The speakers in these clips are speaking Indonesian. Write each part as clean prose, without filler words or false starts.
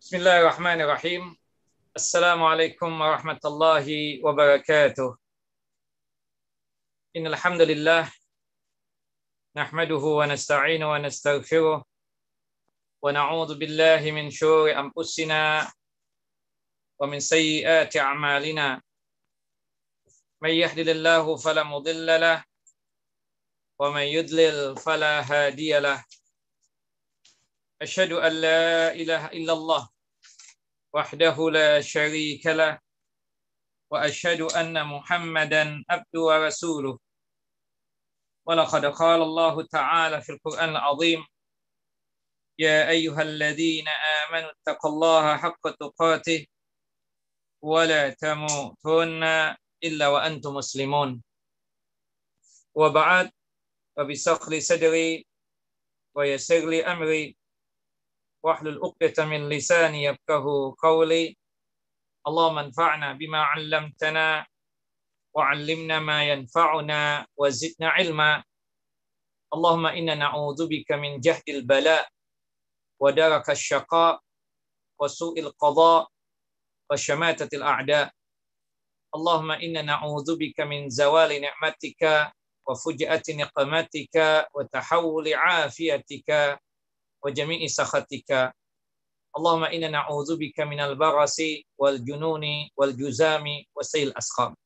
Bismillahirrahmanirrahim. Assalamualaikum warahmatullahi wabarakatuh. Innal hamdalillah nahmaduhu wa nasta'inu wa nastaghfiruh wa na'udzu billahi min syururi anfusina wa min sayyiati a'malina. May yahdihillahu fala mudilla lahu wa may yudlil fala hadiya lahu. Asyhadu an la ilaha illallah wahdahu la syarika lah wa asyhadu anna Muhammadan abduhu wa rasuluh. Wa laqad qala Allah ta'ala fil Qur'anil 'azim ya ayyuhalladzina amanu taqullaha haqqa tuqatih wa la tamutunna illa wa antum muslimun. Wa ba'd, wa bisaqli sadri wa yassir li amri wahlul 'uqdatam min lisani yafqahu qawli. Allahumma anfa'na bima 'allamtana wa 'allimna ma yanfa'una wa zidna 'ilma. Allahumma inna na'udzubika min jahdil bala wa darakash syaqa wa su'il qada wa syamatatil a'da. Allahumma inna na'udzubika min zawali ni'matika wa fuj'ati niqmatika wa tahawuli 'afiyatika wa jami'i sakhatika. Allahumma inna na'udzubika minal barasi wal jununi wal juzami wa sayil asqam.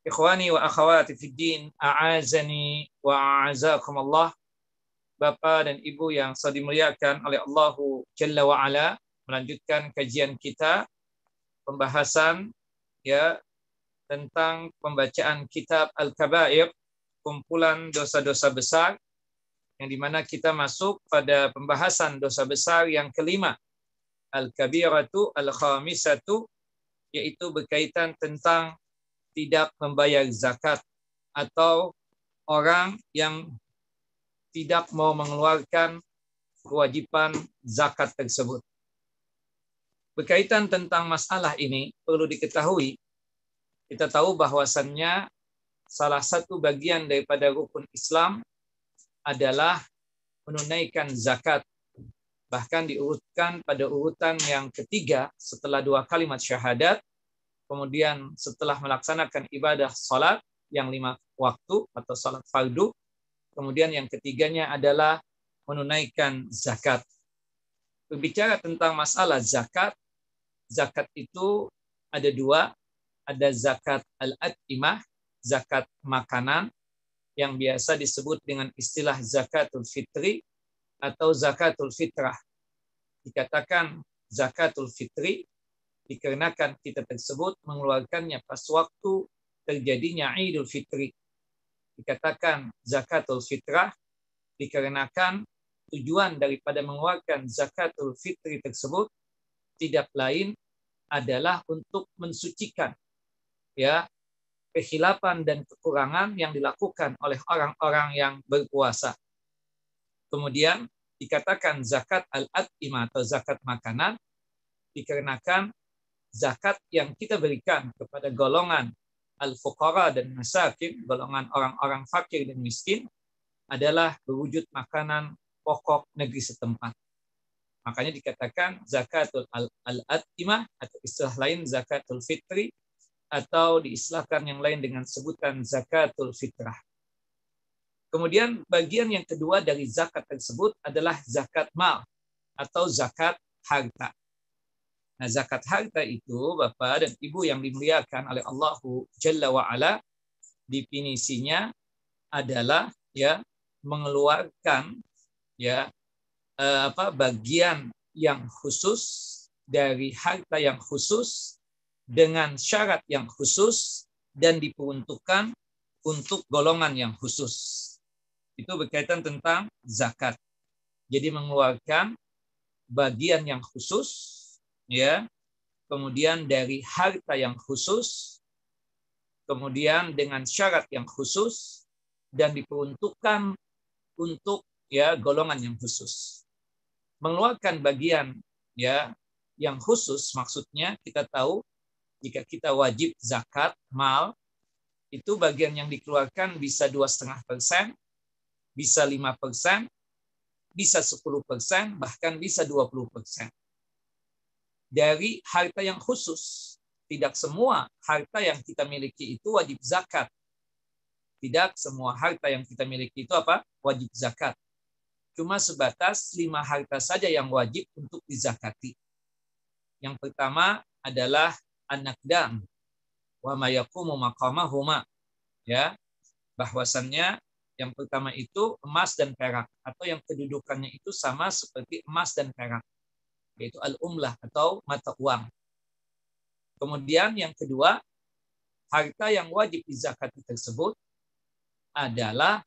Ikhwani wa akhawati fid din, a'azani wa a'azakum Allah. Bapak dan Ibu yang saya dimuliakan oleh Allah Jalla wa Ala, melanjutkan kajian kita pembahasan tentang pembacaan kitab Al-Kabair, kumpulan dosa-dosa besar, yang dimana kita masuk pada pembahasan dosa besar yang kelima, al-kabiratu al-khamisatu, yaitu berkaitan tentang tidak membayar zakat atau orang yang tidak mau mengeluarkan kewajiban zakat tersebut. Berkaitan tentang masalah ini perlu diketahui, kita tahu bahwasannya salah satu bagian daripada rukun Islam adalah menunaikan zakat. Bahkan diurutkan pada urutan yang ketiga setelah dua kalimat syahadat, kemudian setelah melaksanakan ibadah salat yang 5 waktu atau salat fardu, kemudian yang ketiganya adalah menunaikan zakat. Berbicara tentang masalah zakat, zakat itu ada dua, ada zakat al-at'imah, zakat makanan, yang biasa disebut dengan istilah zakatul fitri atau zakatul fitrah. Dikatakan zakatul fitri dikarenakan kita tersebut mengeluarkannya pas waktu terjadinya Idul Fitri. Dikatakan zakatul fitrah dikarenakan tujuan daripada mengeluarkan zakatul fitri tersebut tidak lain adalah untuk mensucikan kehilapan dan kekurangan yang dilakukan oleh orang-orang yang berpuasa. Kemudian dikatakan zakat al-at'imah atau zakat makanan dikarenakan zakat yang kita berikan kepada golongan al-fuqara dan masakin, golongan orang-orang fakir dan miskin, adalah berwujud makanan pokok negeri setempat. Makanya dikatakan zakatul al-at'imah atau istilah lain zakatul fitri, atau diistilahkan yang lain dengan sebutan zakatul fitrah. Kemudian bagian yang kedua dari zakat tersebut adalah zakat mal atau zakat harta. Nah, zakat harta itu Bapak dan Ibu yang dimuliakan oleh Allah Jalla wa Ala, definisinya adalah mengeluarkan bagian yang khusus dari harta yang khusus dengan syarat yang khusus dan diperuntukkan untuk golongan yang khusus. Itu berkaitan tentang zakat. Jadi mengeluarkan bagian yang khusus, kemudian dari harta yang khusus, kemudian dengan syarat yang khusus dan diperuntukkan untuk golongan yang khusus. Mengeluarkan bagian yang khusus maksudnya kita tahu jika kita wajib zakat mal, itu bagian yang dikeluarkan bisa 2,5%, bisa 5%, bisa 10%, bahkan bisa 20%. dari harta yang khusus. Tidak semua harta yang kita miliki itu wajib zakat. Tidak semua harta yang kita miliki itu apa? Wajib zakat. Cuma sebatas 5 harta saja yang wajib untuk dizakati. Yang pertama adalah an-naqdan wa ma yaqumu maqamahuma. Ya, bahwasannya yang pertama itu emas dan perak, atau yang kedudukannya itu sama seperti emas dan perak, yaitu al-umlah atau mata uang. Kemudian yang kedua, harta yang wajib dizakati tersebut adalah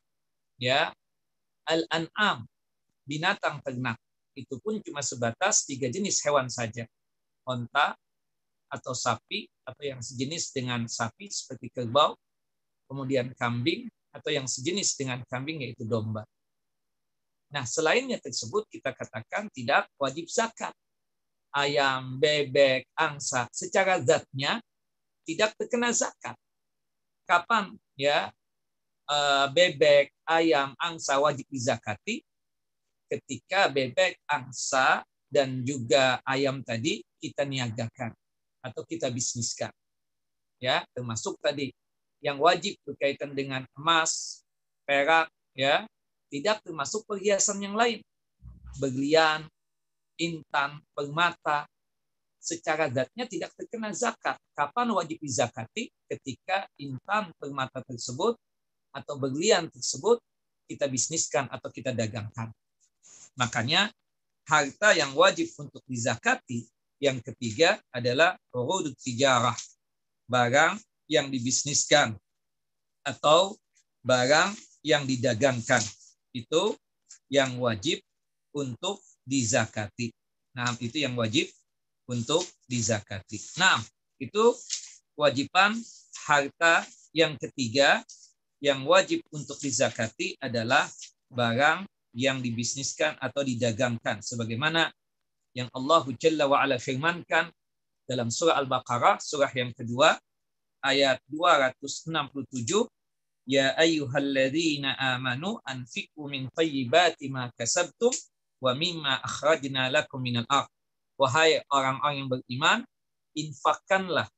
ya al-an'am, binatang ternak. Itu pun cuma sebatas 3 jenis hewan saja. Onta atau sapi, atau yang sejenis dengan sapi seperti kerbau, kemudian kambing, atau yang sejenis dengan kambing yaitu domba. Nah, selainnya tersebut kita katakan tidak wajib zakat. Ayam, bebek, angsa secara zatnya tidak terkena zakat. Kapan ya bebek, ayam, angsa wajib dizakati? Ketika bebek, angsa, dan juga ayam tadi kita niagakan atau kita bisniskan. Ya, termasuk tadi yang wajib berkaitan dengan emas, perak, ya, tidak termasuk perhiasan yang lain. Berlian, intan, permata, secara zatnya tidak terkena zakat. Kapan wajib dizakati? Ketika intan, permata tersebut atau berlian tersebut kita bisniskan atau kita dagangkan. Makanya harta yang wajib untuk dizakati yang ketiga adalah urudut tijarah, barang yang dibisniskan atau barang yang didagangkan. Itu yang wajib untuk dizakati. Nah, itu yang wajib untuk dizakati. Nah, itu kewajiban harta yang ketiga yang wajib untuk dizakati adalah barang yang dibisniskan atau didagangkan. Sebagaimana yang Allah Jalla wa'ala firmankan dalam surah Al-Baqarah, surah yang kedua, ayat 267, ya ayyuhalladzina amanu anfiqu min thayyibati ma kasabtum wa mimma akhrajna lakum minal ardh. Wahai orang-orang yang beriman, infakkanlah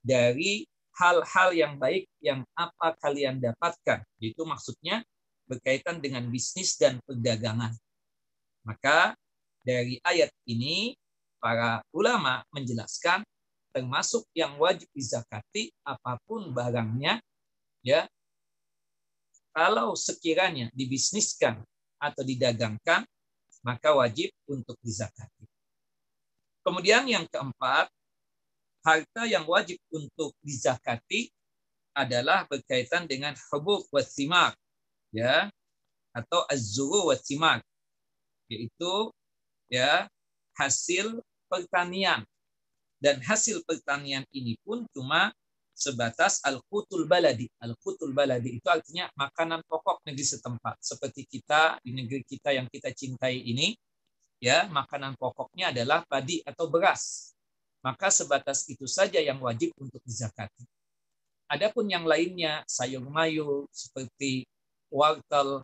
dari hal-hal yang baik yang apa kalian dapatkan. Itu maksudnya berkaitan dengan bisnis dan perdagangan. Maka dari ayat ini para ulama menjelaskan termasuk yang wajib dizakati apapun barangnya, ya, kalau sekiranya dibisniskan atau didagangkan maka wajib untuk dizakati. Kemudian yang keempat, harta yang wajib untuk dizakati adalah berkaitan dengan hubub wa thimar, ya, atau az-zuru wa thimar, yaitu ya hasil pertanian. Dan hasil pertanian ini pun cuma sebatas al-qutul baladi. Al-qutul baladi itu artinya makanan pokok negeri setempat. Seperti kita di negeri kita yang kita cintai ini, ya, makanan pokoknya adalah padi atau beras. Maka sebatas itu saja yang wajib untuk dizakati. Adapun yang lainnya, sayur mayur seperti wortel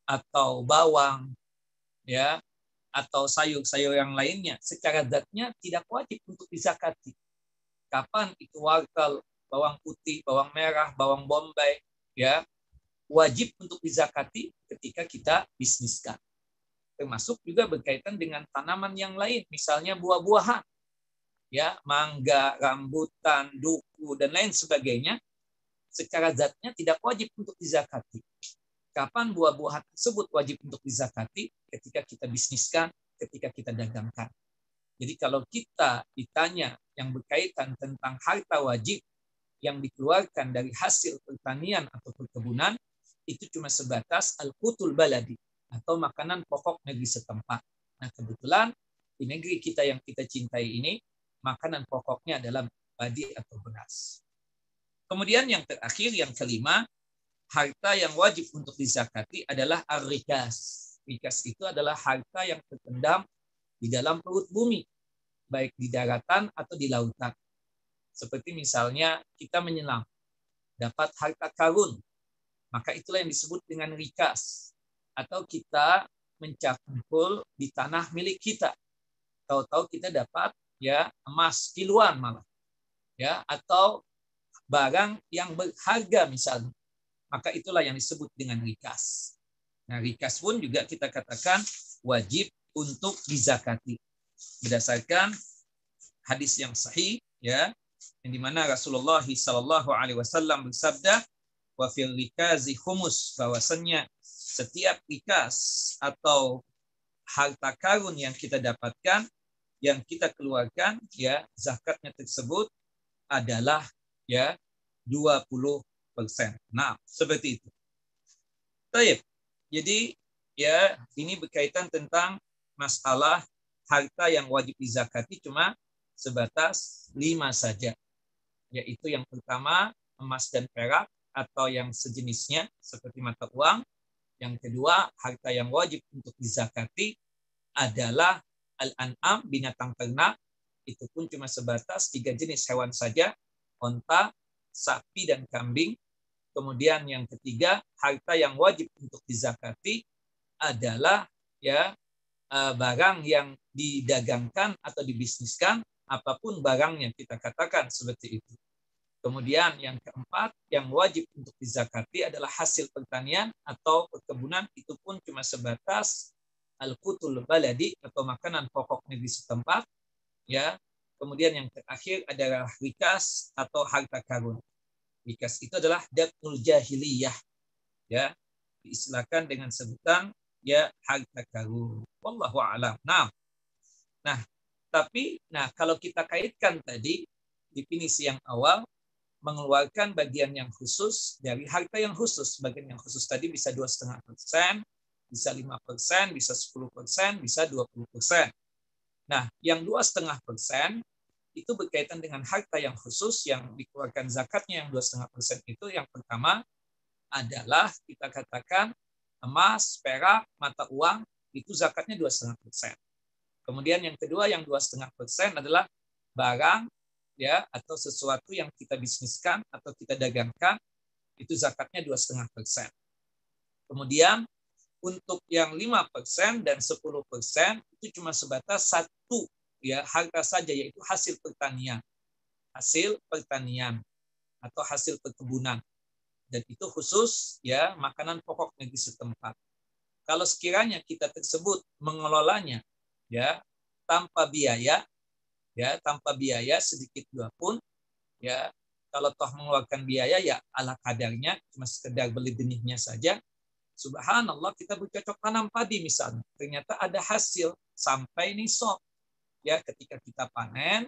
atau bawang, ya, atau sayur-sayur yang lainnya, secara zatnya tidak wajib untuk dizakati. Kapan itu wortel, bawang putih, bawang merah, bawang bombay, ya, wajib untuk dizakati ketika kita bisniskan. Termasuk juga berkaitan dengan tanaman yang lain, misalnya buah-buahan, ya, mangga, rambutan, duku, dan lain sebagainya, secara zatnya tidak wajib untuk dizakati. Kapan buah-buahan tersebut wajib untuk dizakati? Ketika kita bisniskan, ketika kita dagangkan. Jadi kalau kita ditanya yang berkaitan tentang harta wajib yang dikeluarkan dari hasil pertanian atau perkebunan, itu cuma sebatas al-qutul baladi atau makanan pokok negeri setempat. Nah, kebetulan di negeri kita yang kita cintai ini, makanan pokoknya adalah padi atau beras. Kemudian yang terakhir, yang kelima, harta yang wajib untuk dizakati adalah ar-rikas. Rikas itu adalah harta yang terpendam di dalam perut bumi, baik di daratan atau di lautan. Seperti misalnya kita menyelam, dapat harta karun, maka itulah yang disebut dengan rikas. Atau kita mencangkul di tanah milik kita, tahu-tahu kita dapat ya emas kiloan malah, ya atau barang yang berharga misalnya, maka itulah yang disebut dengan rikas. Nah, rikas pun juga kita katakan wajib untuk dizakati berdasarkan hadis yang sahih, ya, yang dimana Rasulullah Shallallahu Alaihi Wasallam bersabda, wa fil rikazi khumus, bahwasannya setiap rikas atau harta karun yang kita dapatkan, yang kita keluarkan, ya zakatnya tersebut adalah ya 20%. Nah, seperti itu. Baik. Jadi ya ini berkaitan tentang masalah harta yang wajib dizakati cuma sebatas 5 saja. Yaitu yang pertama emas dan perak atau yang sejenisnya seperti mata uang. Yang kedua, harta yang wajib untuk dizakati adalah al-an'am, binatang ternak. Itu pun cuma sebatas 3 jenis hewan saja, onta, sapi, dan kambing. Kemudian yang ketiga, harta yang wajib untuk dizakati adalah ya barang yang didagangkan atau dibisniskan, apapun barangnya kita katakan seperti itu. Kemudian yang keempat, yang wajib untuk dizakati adalah hasil pertanian atau perkebunan, itu pun cuma sebatas al-qutul baladi atau makanan pokok negeri setempat, ya. Kemudian yang terakhir adalah rikas atau harta karun. Rikas itu adalah daknul jahiliyah, ya, diistilahkan dengan sebutan ya harta karun. Wallahu a'lam. Nah, tapi kalau kita kaitkan tadi definisi yang awal, mengeluarkan bagian yang khusus dari harta yang khusus. Bagian yang khusus tadi bisa 2,5%, bisa 5%, bisa 10%, bisa 20%. Nah, yang 2,5% itu berkaitan dengan harta yang khusus yang dikeluarkan zakatnya yang 2,5% itu. Yang pertama adalah kita katakan emas, perak, mata uang, itu zakatnya 2,5%. Kemudian yang kedua yang 2,5% adalah barang, ya, atau sesuatu yang kita bisniskan atau kita dagangkan, itu zakatnya 2,5%. Kemudian untuk yang 5% dan 10% itu cuma sebatas satu ya harta saja, yaitu hasil pertanian atau hasil perkebunan, dan itu khusus ya makanan pokok negeri setempat. Kalau sekiranya kita tersebut mengelolanya ya tanpa biaya sedikit dua pun, ya kalau toh mengeluarkan biaya ya ala kadarnya, cuma sekedar beli benihnya saja. Subhanallah, kita bercocok tanam padi misalnya, ternyata ada hasil sampai nisab, ya ketika kita panen,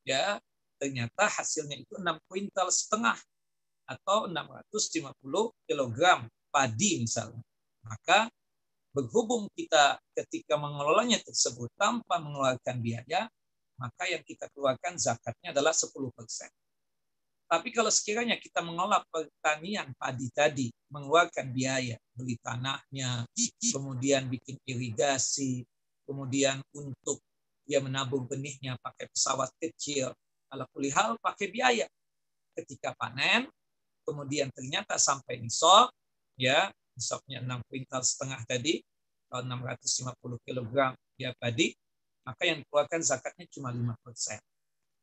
ya ternyata hasilnya itu 6,5 kuintal atau 650 kg padi misalnya. Maka berhubung kita ketika mengelolanya tersebut tanpa mengeluarkan biaya, maka yang kita keluarkan zakatnya adalah 10%. Tapi kalau sekiranya kita mengelola pertanian padi tadi, mengeluarkan biaya, beli tanahnya, kemudian bikin irigasi, kemudian untuk dia menabung benihnya pakai pesawat kecil, ala kulli hal pakai biaya. Ketika panen, kemudian ternyata sampai nisab, ya nisabnya 6,5 kuintal tadi, atau 650 kg ya padi, maka yang dikeluarkan zakatnya cuma 5%.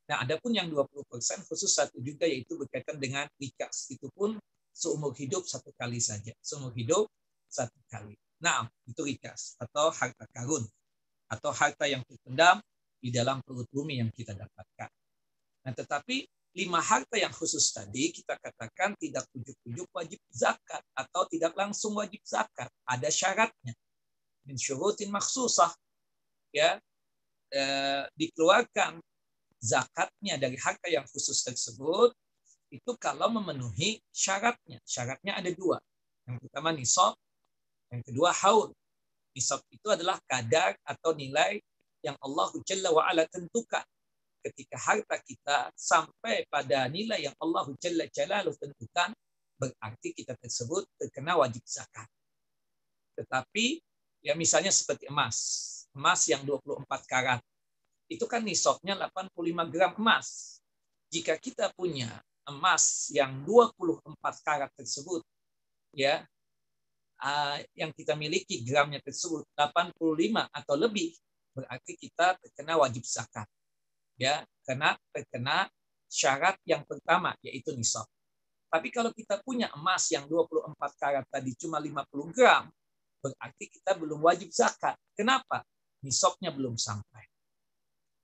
Nah, adapun yang 20% khusus satu juga, yaitu berkaitan dengan rikas. Itu pun seumur hidup satu kali saja. Seumur hidup satu kali. Nah, itu rikas atau harta karun atau harta yang terpendam di dalam perut bumi yang kita dapatkan. Nah, tetapi 5 harta yang khusus tadi kita katakan tidak ujuk-ujuk wajib zakat atau tidak langsung wajib zakat. Ada syaratnya. Min syurutin makhsusah. Ya, dikeluarkan zakatnya dari harta yang khusus tersebut itu kalau memenuhi syaratnya. Syaratnya ada 2. Yang pertama nisab, yang kedua haul. Nisab itu adalah kadar atau nilai yang Allah Jalla wa'ala tentukan. Ketika harta kita sampai pada nilai yang Allah Jalla Jalaluhu tentukan, berarti kita tersebut terkena wajib zakat. Tetapi ya misalnya seperti emas yang 24 karat, itu kan nisabnya 85 gram emas. Jika kita punya emas yang 24 karat tersebut, ya yang kita miliki gramnya tersebut 85 atau lebih, berarti kita terkena wajib zakat. ya, karena terkena syarat yang pertama yaitu nisab. Tapi kalau kita punya emas yang 24 karat tadi cuma 50 gram, berarti kita belum wajib zakat. Kenapa? Nisabnya belum sampai.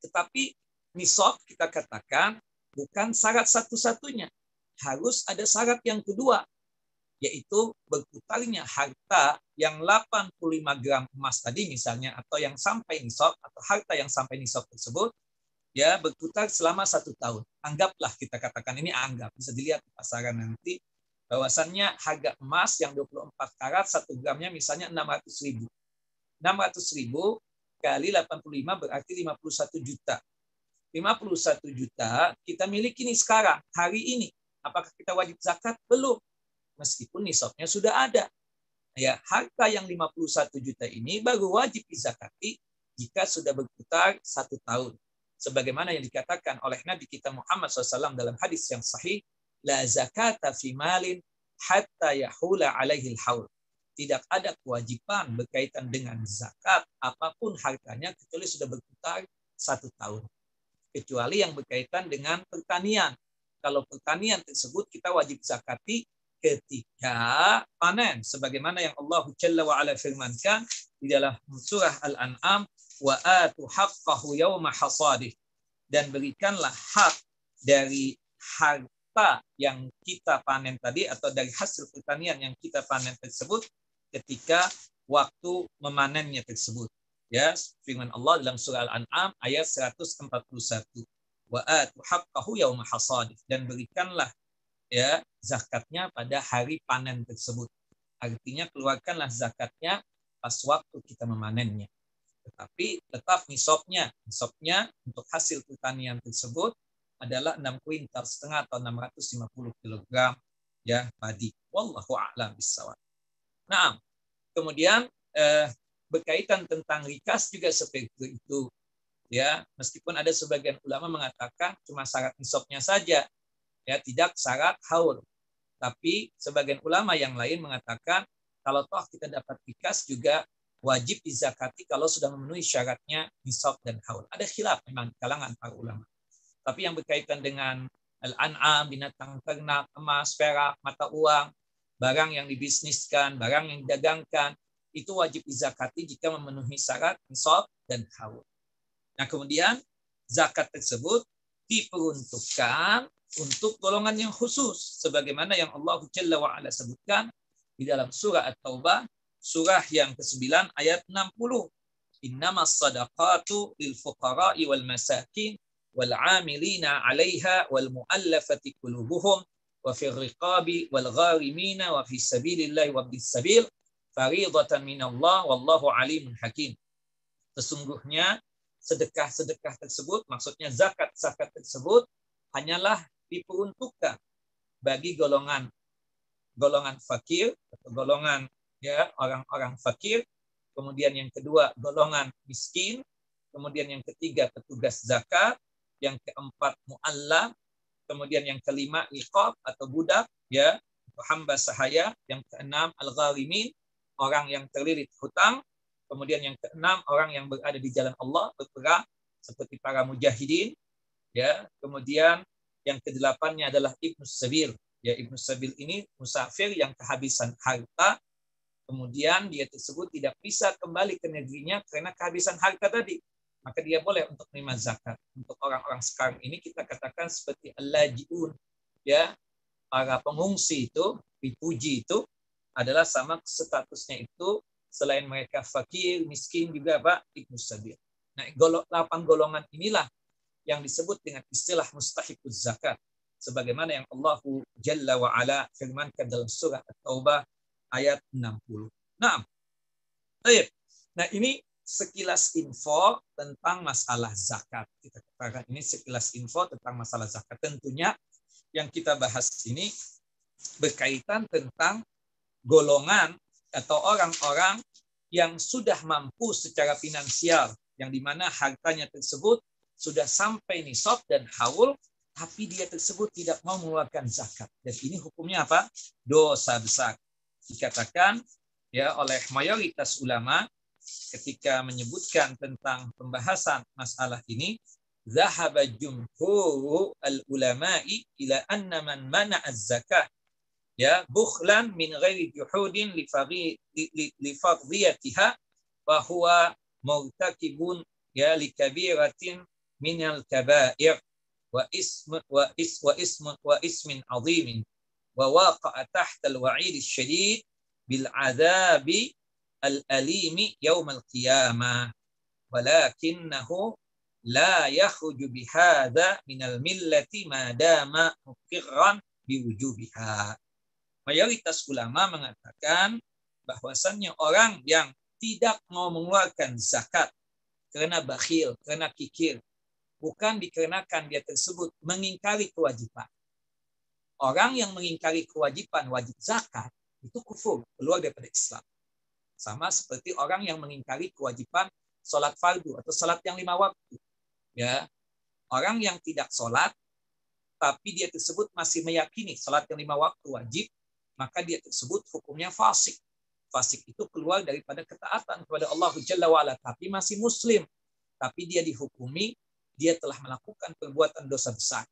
Tetapi nisab kita katakan bukan syarat satu-satunya. Harus ada syarat yang kedua, yaitu berputarnya harta yang 85 gram emas tadi misalnya, atau yang sampai nisab, atau harta yang sampai nisab tersebut, ya berputar selama 1 tahun. Anggaplah, kita katakan ini anggap, bisa dilihat di pasaran nanti, bahwasannya harga emas yang 24 karat 1 gramnya misalnya 600.000. 600.000 kali 85 berarti 51 juta. 51 juta kita miliki nih sekarang, hari ini. Apakah kita wajib zakat? Belum. Meskipun nisabnya sudah ada. Ya, harta yang 51 juta ini baru wajib dizakati jika sudah berputar 1 tahun. Sebagaimana yang dikatakan oleh Nabi kita Muhammad SAW dalam hadis yang sahih, la zakata fi malin hatta yahula alaihi al-haul. Tidak ada kewajiban berkaitan dengan zakat apapun hartanya kecuali sudah berputar 1 tahun. Kecuali yang berkaitan dengan pertanian. Kalau pertanian tersebut kita wajib zakati ketika panen. Sebagaimana yang Allah Jalla wa'ala firmankan di dalam surah Al-An'am, wa atu haqqahu yawma hasadih, dan berikanlah hak dari harta yang kita panen tadi, atau dari hasil pertanian yang kita panen tersebut ketika waktu memanennya tersebut. Ya, firman Allah dalam surah Al-An'am ayat 141. Wa atu haqqahu yawma hasadih, dan berikanlah ya zakatnya pada hari panen tersebut. Artinya keluarkanlah zakatnya pas waktu kita memanennya. Tetapi tetap nisabnya untuk hasil pertanian tersebut adalah 6,5 kuintal atau 650 kg ya padi. Wallahu a'lam bishawab. Nah, kemudian berkaitan tentang rikas juga seperti itu. Ya, meskipun ada sebagian ulama mengatakan cuma syarat nisabnya saja, ya tidak syarat haul. Tapi sebagian ulama yang lain mengatakan kalau toh kita dapat rikas juga wajib dizakati kalau sudah memenuhi syaratnya nisab dan haul. Ada khilaf memang di kalangan para ulama. Tapi yang berkaitan dengan al-an'am, binatang ternak, emas, perak, mata uang, barang yang dibisniskan, barang yang didagangkan, itu wajib dizakati jika memenuhi syarat nisab dan haul. Nah, kemudian zakat tersebut diperuntukkan untuk golongan yang khusus, sebagaimana yang Allah Jalla wa'ala sebutkan di dalam surah At-Taubah, surah yang ke-9 ayat 60. Innamas sadaqatu lil fuqara'i wal masakin wal 'amilina 'alaiha wal mu'allafati qulubuhum wa fir riqabi wal gharimina wa fi sabilillahi wa bis sabil fariidatan minallah wallahu 'alimun hakim. Sesungguhnya sedekah-sedekah tersebut, maksudnya zakat-zakat tersebut hanyalah diperuntukkan bagi golongan fakir atau golongan ya orang-orang fakir, kemudian yang kedua golongan miskin, kemudian yang ketiga petugas zakat, yang keempat mu'allaf, kemudian yang kelima riqab atau budak ya, hamba sahaya, yang keenam al-gharimin, orang yang terlilit hutang, kemudian yang keenam orang yang berada di jalan Allah berperang seperti para mujahidin ya, kemudian yang kedelapannya adalah Ibnus Sabil. Ya, Ibnus Sabil ini musafir yang kehabisan harta, kemudian dia tersebut tidak bisa kembali ke negerinya karena kehabisan harta tadi. Maka dia boleh untuk menerima zakat. Untuk orang-orang sekarang ini kita katakan seperti al-laji'un. Ya, para pengungsi itu, dipuji itu adalah sama statusnya itu, selain mereka fakir, miskin juga Pak, Ibnus Sabil. Nah, 8 golongan inilah yang disebut dengan istilah mustahiquz zakat, sebagaimana yang Allah Jalla wa Ala firmankan dalam surah At-Taubah ayat 60. Nah, ini sekilas info tentang masalah zakat. Kita katakan ini sekilas info tentang masalah zakat. Tentunya yang kita bahas ini berkaitan tentang golongan atau orang-orang yang sudah mampu secara finansial, yang dimana hartanya tersebut sudah sampai nisab dan haul, tapi dia tersebut tidak mau mengeluarkan zakat. Dan ini hukumnya apa? Dosa besar. Dikatakan ya oleh mayoritas ulama ketika menyebutkan tentang pembahasan masalah ini, Zahaba jumhur al-ulama'i ila anna man mana'a az-zakah ya bukhlan min ghairi juhudin li fardiyatiha wa huwa murtakibun ya li kabiratin min al-kaba'ir wa ismin azimin wa waqa'a tahta al-wa'id al-shadid bil 'adzabi al-alimi yawm al-qiyamah walakinnahu la yakhruju bihadza minal millati ma dama muqirran biwujubiha. Mayoritas ulama mengatakan bahwasannya orang yang tidak mau mengeluarkan zakat karena bakhil, karena kikir, bukan dikarenakan dia tersebut mengingkari kewajiban. Orang yang mengingkari kewajiban wajib zakat itu kufur, keluar daripada Islam. Sama seperti orang yang mengingkari kewajiban salat fardu atau salat yang 5 waktu. Ya, orang yang tidak sholat, tapi dia tersebut masih meyakini sholat yang 5 waktu wajib, maka dia tersebut hukumnya fasik. Fasik itu keluar daripada ketaatan kepada Allah Jalla wa'ala, tapi masih muslim. Tapi dia dihukumi, dia telah melakukan perbuatan dosa besar.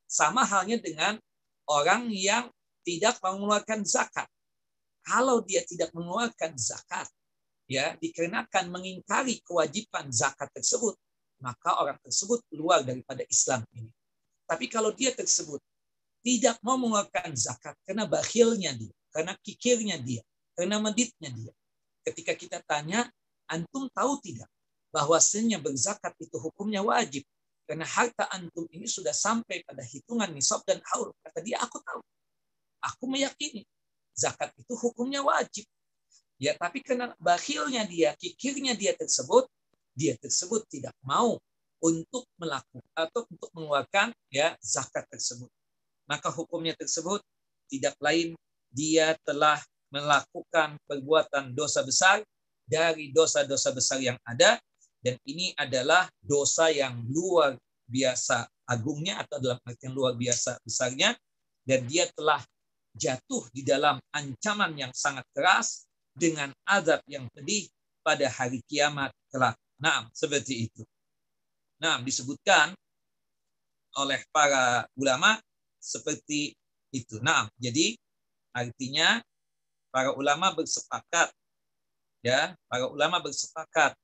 Sama halnya dengan orang yang tidak mengeluarkan zakat. Kalau dia tidak mengeluarkan zakat, ya dikarenakan mengingkari kewajiban zakat tersebut, maka orang tersebut keluar daripada Islam ini. Tapi kalau dia tersebut tidak mau mengeluarkan zakat karena bakhilnya dia, karena kikirnya dia, karena meditnya dia. Ketika kita tanya, antum tahu tidak bahwasanya berzakat itu hukumnya wajib? Karena harta antum ini sudah sampai pada hitungan nisab dan haul. Kata dia, aku tahu. Aku meyakini zakat itu hukumnya wajib. Ya, tapi karena bakhilnya dia, kikirnya dia tersebut tidak mau untuk melakukan atau untuk mengeluarkan ya zakat tersebut. Maka hukumnya tersebut tidak lain dia telah melakukan perbuatan dosa besar dari dosa-dosa besar yang ada, dan ini adalah dosa yang luar biasa agungnya atau dalam artian luar biasa besarnya, dan dia telah jatuh di dalam ancaman yang sangat keras dengan azab yang pedih pada hari kiamat kelak. Nah, seperti itu. Nah, disebutkan oleh para ulama seperti itu. Nah, jadi artinya para ulama bersepakat, ya, para ulama bersepakat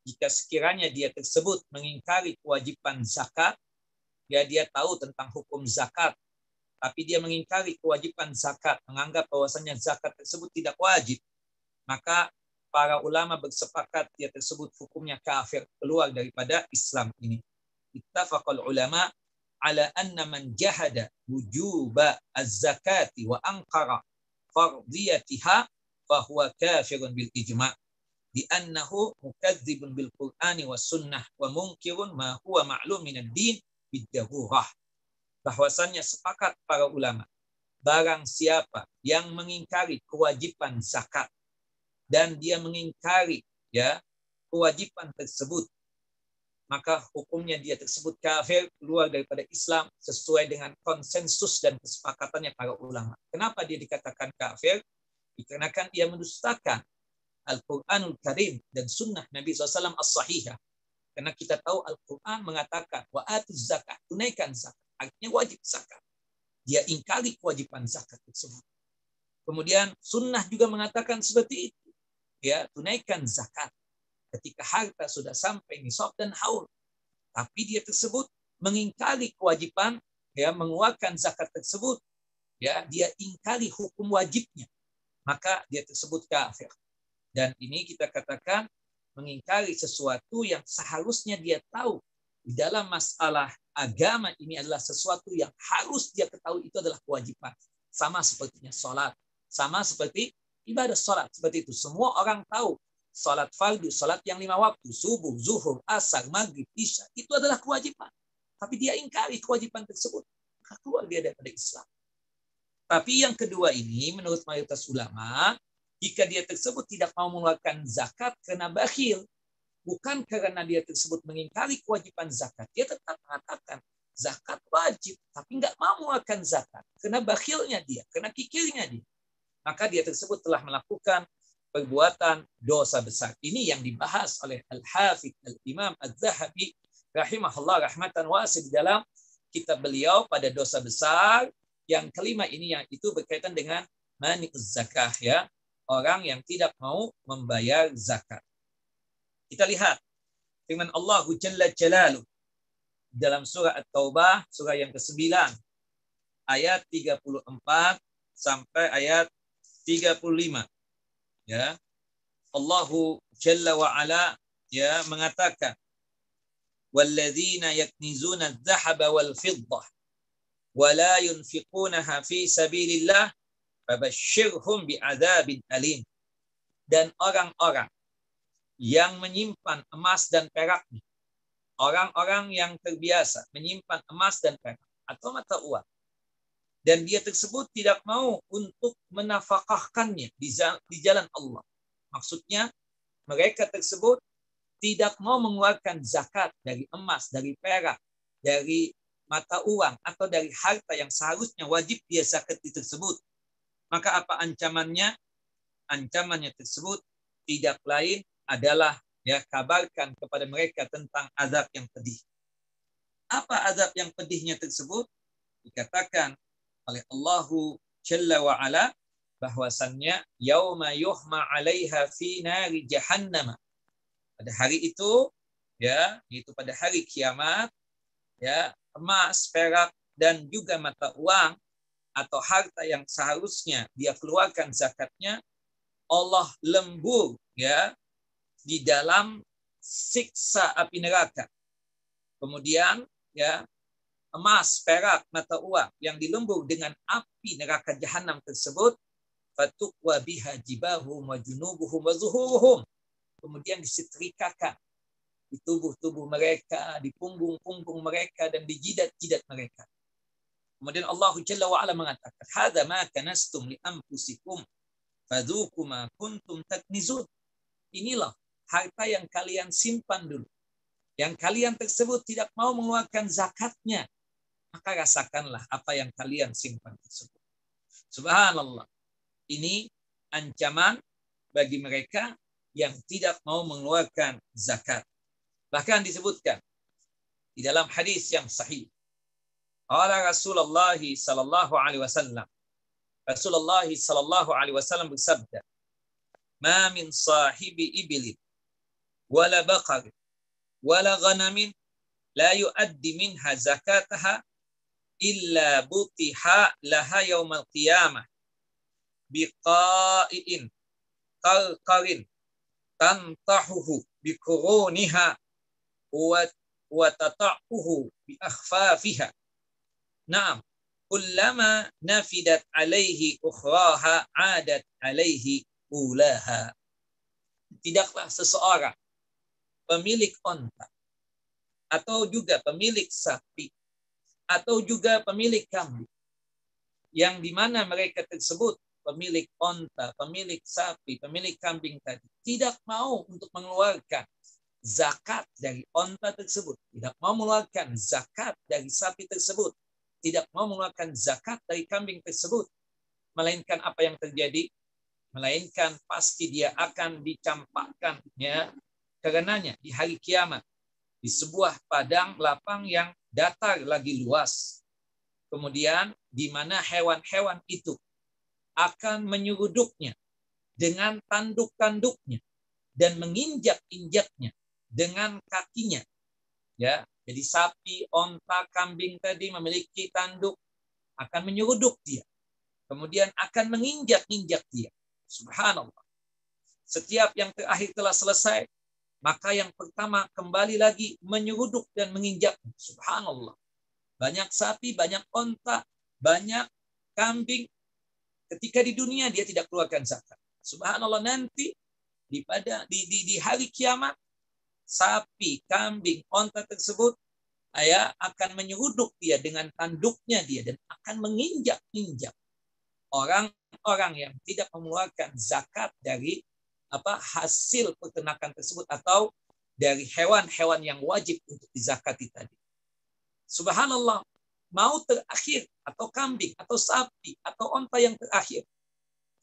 jika sekiranya dia tersebut mengingkari kewajiban zakat, ya dia tahu tentang hukum zakat, tapi dia mengingkari kewajiban zakat, menganggap bahwasanya zakat tersebut tidak wajib, maka para ulama bersepakat dia tersebut hukumnya kafir, keluar daripada Islam ini. Ittafaqal ulama ala anna man jahada wujuba az-zakati wa anqara fardiyatiha fa huwa kafirun bil ijma' bi annahu mukadzibun bil Qur'ani was sunnah wa munkirun ma huwa ma'lum min ad-din bid darurah. Bahwasannya sepakat para ulama, barang siapa yang mengingkari kewajiban zakat dan dia mengingkari ya kewajiban tersebut, maka hukumnya dia tersebut kafir, keluar daripada Islam sesuai dengan konsensus dan kesepakatannya para ulama. Kenapa dia dikatakan kafir? Dikarenakan dia mendustakan Al-Quranul Karim dan sunnah Nabi SAW as-sahihah. Karena kita tahu Al-Quran mengatakan wa atuz zakat, tunaikan zakat, artinya wajib zakat. Dia ingkari kewajiban zakat tersebut. Kemudian sunnah juga mengatakan seperti itu. Ya, tunaikan zakat ketika harta sudah sampai nisab dan haul. Tapi dia tersebut mengingkari kewajiban ya mengeluarkan zakat tersebut. Ya, dia ingkari hukum wajibnya. Maka dia tersebut kafir. Dan ini kita katakan mengingkari sesuatu yang seharusnya dia tahu. Di dalam masalah agama ini adalah sesuatu yang harus dia ketahui, itu adalah kewajiban. Sama sepertinya sholat. Sama seperti ibadah sholat. Seperti itu. Semua orang tahu sholat fardu, sholat yang 5 waktu, subuh, zuhur, asar, maghrib, isya, itu adalah kewajiban. Tapi dia ingkari kewajiban tersebut. Maka keluar dia daripada Islam. Tapi yang kedua ini, menurut mayoritas ulama, jika dia tersebut tidak mau mengeluarkan zakat karena bakhil, bukan karena dia tersebut mengingkari kewajiban zakat, dia tetap mengatakan zakat wajib, tapi nggak mau mengeluarkan zakat karena bakhilnya dia, karena kikirnya dia, maka dia tersebut telah melakukan perbuatan dosa besar. Ini yang dibahas oleh Al-Hafidz Al-Imam Az-Zahabi rahimahullah rahmatan wasi'ah di dalam kitab beliau pada dosa besar yang kelima ini, yang itu berkaitan dengan mani'uz zakah, ya, orang yang tidak mau membayar zakat. Kita lihat firman Allah Jalla Jalaluh dalam surah At-Taubah, surah yang ke-9, ayat 34 sampai ayat 35. Ya. Allahu Jalla wa Ala, ya, mengatakan, walladzina yaknizuna adh-dhahaba wal fiddah wa la yunfiqunaha fi sabilillah fabashshirhum bi'adzabin alim. Dan orang-orang yang menyimpan emas dan peraknya, orang-orang yang terbiasa menyimpan emas dan perak atau mata uang, dan dia tersebut tidak mau untuk menafkahkannya di jalan Allah. Maksudnya mereka tersebut tidak mau mengeluarkan zakat dari emas, dari perak, dari mata uang, atau dari harta yang seharusnya wajib dia zakat tersebut. Maka apa ancamannya? Ancamannya tersebut tidak lain adalah, ya, kabarkan kepada mereka tentang azab yang pedih. Apa azab yang pedihnya tersebut? Dikatakan oleh Allahu Jalla wa Ala bahwasannya yauma yuhma 'alaiha fi nari jahannam. Pada hari itu, ya, itu pada hari kiamat, ya, emas, perak dan juga mata uang atau harta yang seharusnya dia keluarkan zakatnya, Allah lembur, ya, di dalam siksa api neraka. Kemudian, ya, emas, perak, mata uang yang dilembur dengan api neraka jahanam tersebut, fatukwa biha jibahum wa junubuhum wa zuhuruhum. Kemudian disetrikakan di tubuh-tubuh mereka, di punggung-punggung mereka, dan di jidat-jidat mereka. Kemudian Allah Jalla wa Ala mengatakan, hadza ma kanastum li anfusikum fadzuqu ma kuntum taknizun. Inilah harta yang kalian simpan dulu, yang kalian tersebut tidak mau mengeluarkan zakatnya, maka rasakanlah apa yang kalian simpan tersebut. Subhanallah. Ini ancaman bagi mereka yang tidak mau mengeluarkan zakat. Bahkan disebutkan di dalam hadis yang sahih, qala Rasulullah sallallahu alaihi wasallam, Rasulullah sallallahu alaihi wasallam bersabda, ma min sahibi ibilin wala baqar wala ghanamin la yuaddi minha zakataha illa butiha laha yaumal qiyamah biqa'in qarqarin tantahuhu biquruniha wa tata'uhu bi akhfafiha. Naam, kullama nafidat alaihi ukhraha adat alaihi ulaha. Tidaklah seseorang pemilik onta atau juga pemilik sapi atau juga pemilik kambing, yang dimana mereka tersebut, pemilik onta, pemilik sapi, pemilik kambing tadi, tidak mau untuk mengeluarkan zakat dari onta tersebut, tidak mau mengeluarkan zakat dari sapi tersebut, tidak mau mengeluarkan zakat dari kambing tersebut, melainkan apa yang terjadi? Melainkan pasti dia akan dicampakkan, ya, karenanya di hari kiamat di sebuah padang lapang yang datar lagi luas. Kemudian di mana hewan-hewan itu akan menyeruduknya dengan tanduk-tanduknya dan menginjak-injaknya dengan kakinya. Ya, jadi sapi, onta, kambing tadi memiliki tanduk, akan menyeruduk dia. Kemudian akan menginjak-injak dia. Subhanallah. Setiap yang terakhir telah selesai, maka yang pertama kembali lagi menyeruduk dan menginjak. Subhanallah. Banyak sapi, banyak onta, banyak kambing. Ketika di dunia dia tidak keluarkan zakat. Subhanallah, nanti di hari kiamat, sapi, kambing, onta tersebut akan menyeruduk dia dengan tanduknya dia dan akan menginjak-injak orang-orang yang tidak mengeluarkan zakat dari hasil peternakan tersebut atau dari hewan-hewan yang wajib untuk dizakati tadi. Subhanallah, mau terakhir atau kambing atau sapi atau onta yang terakhir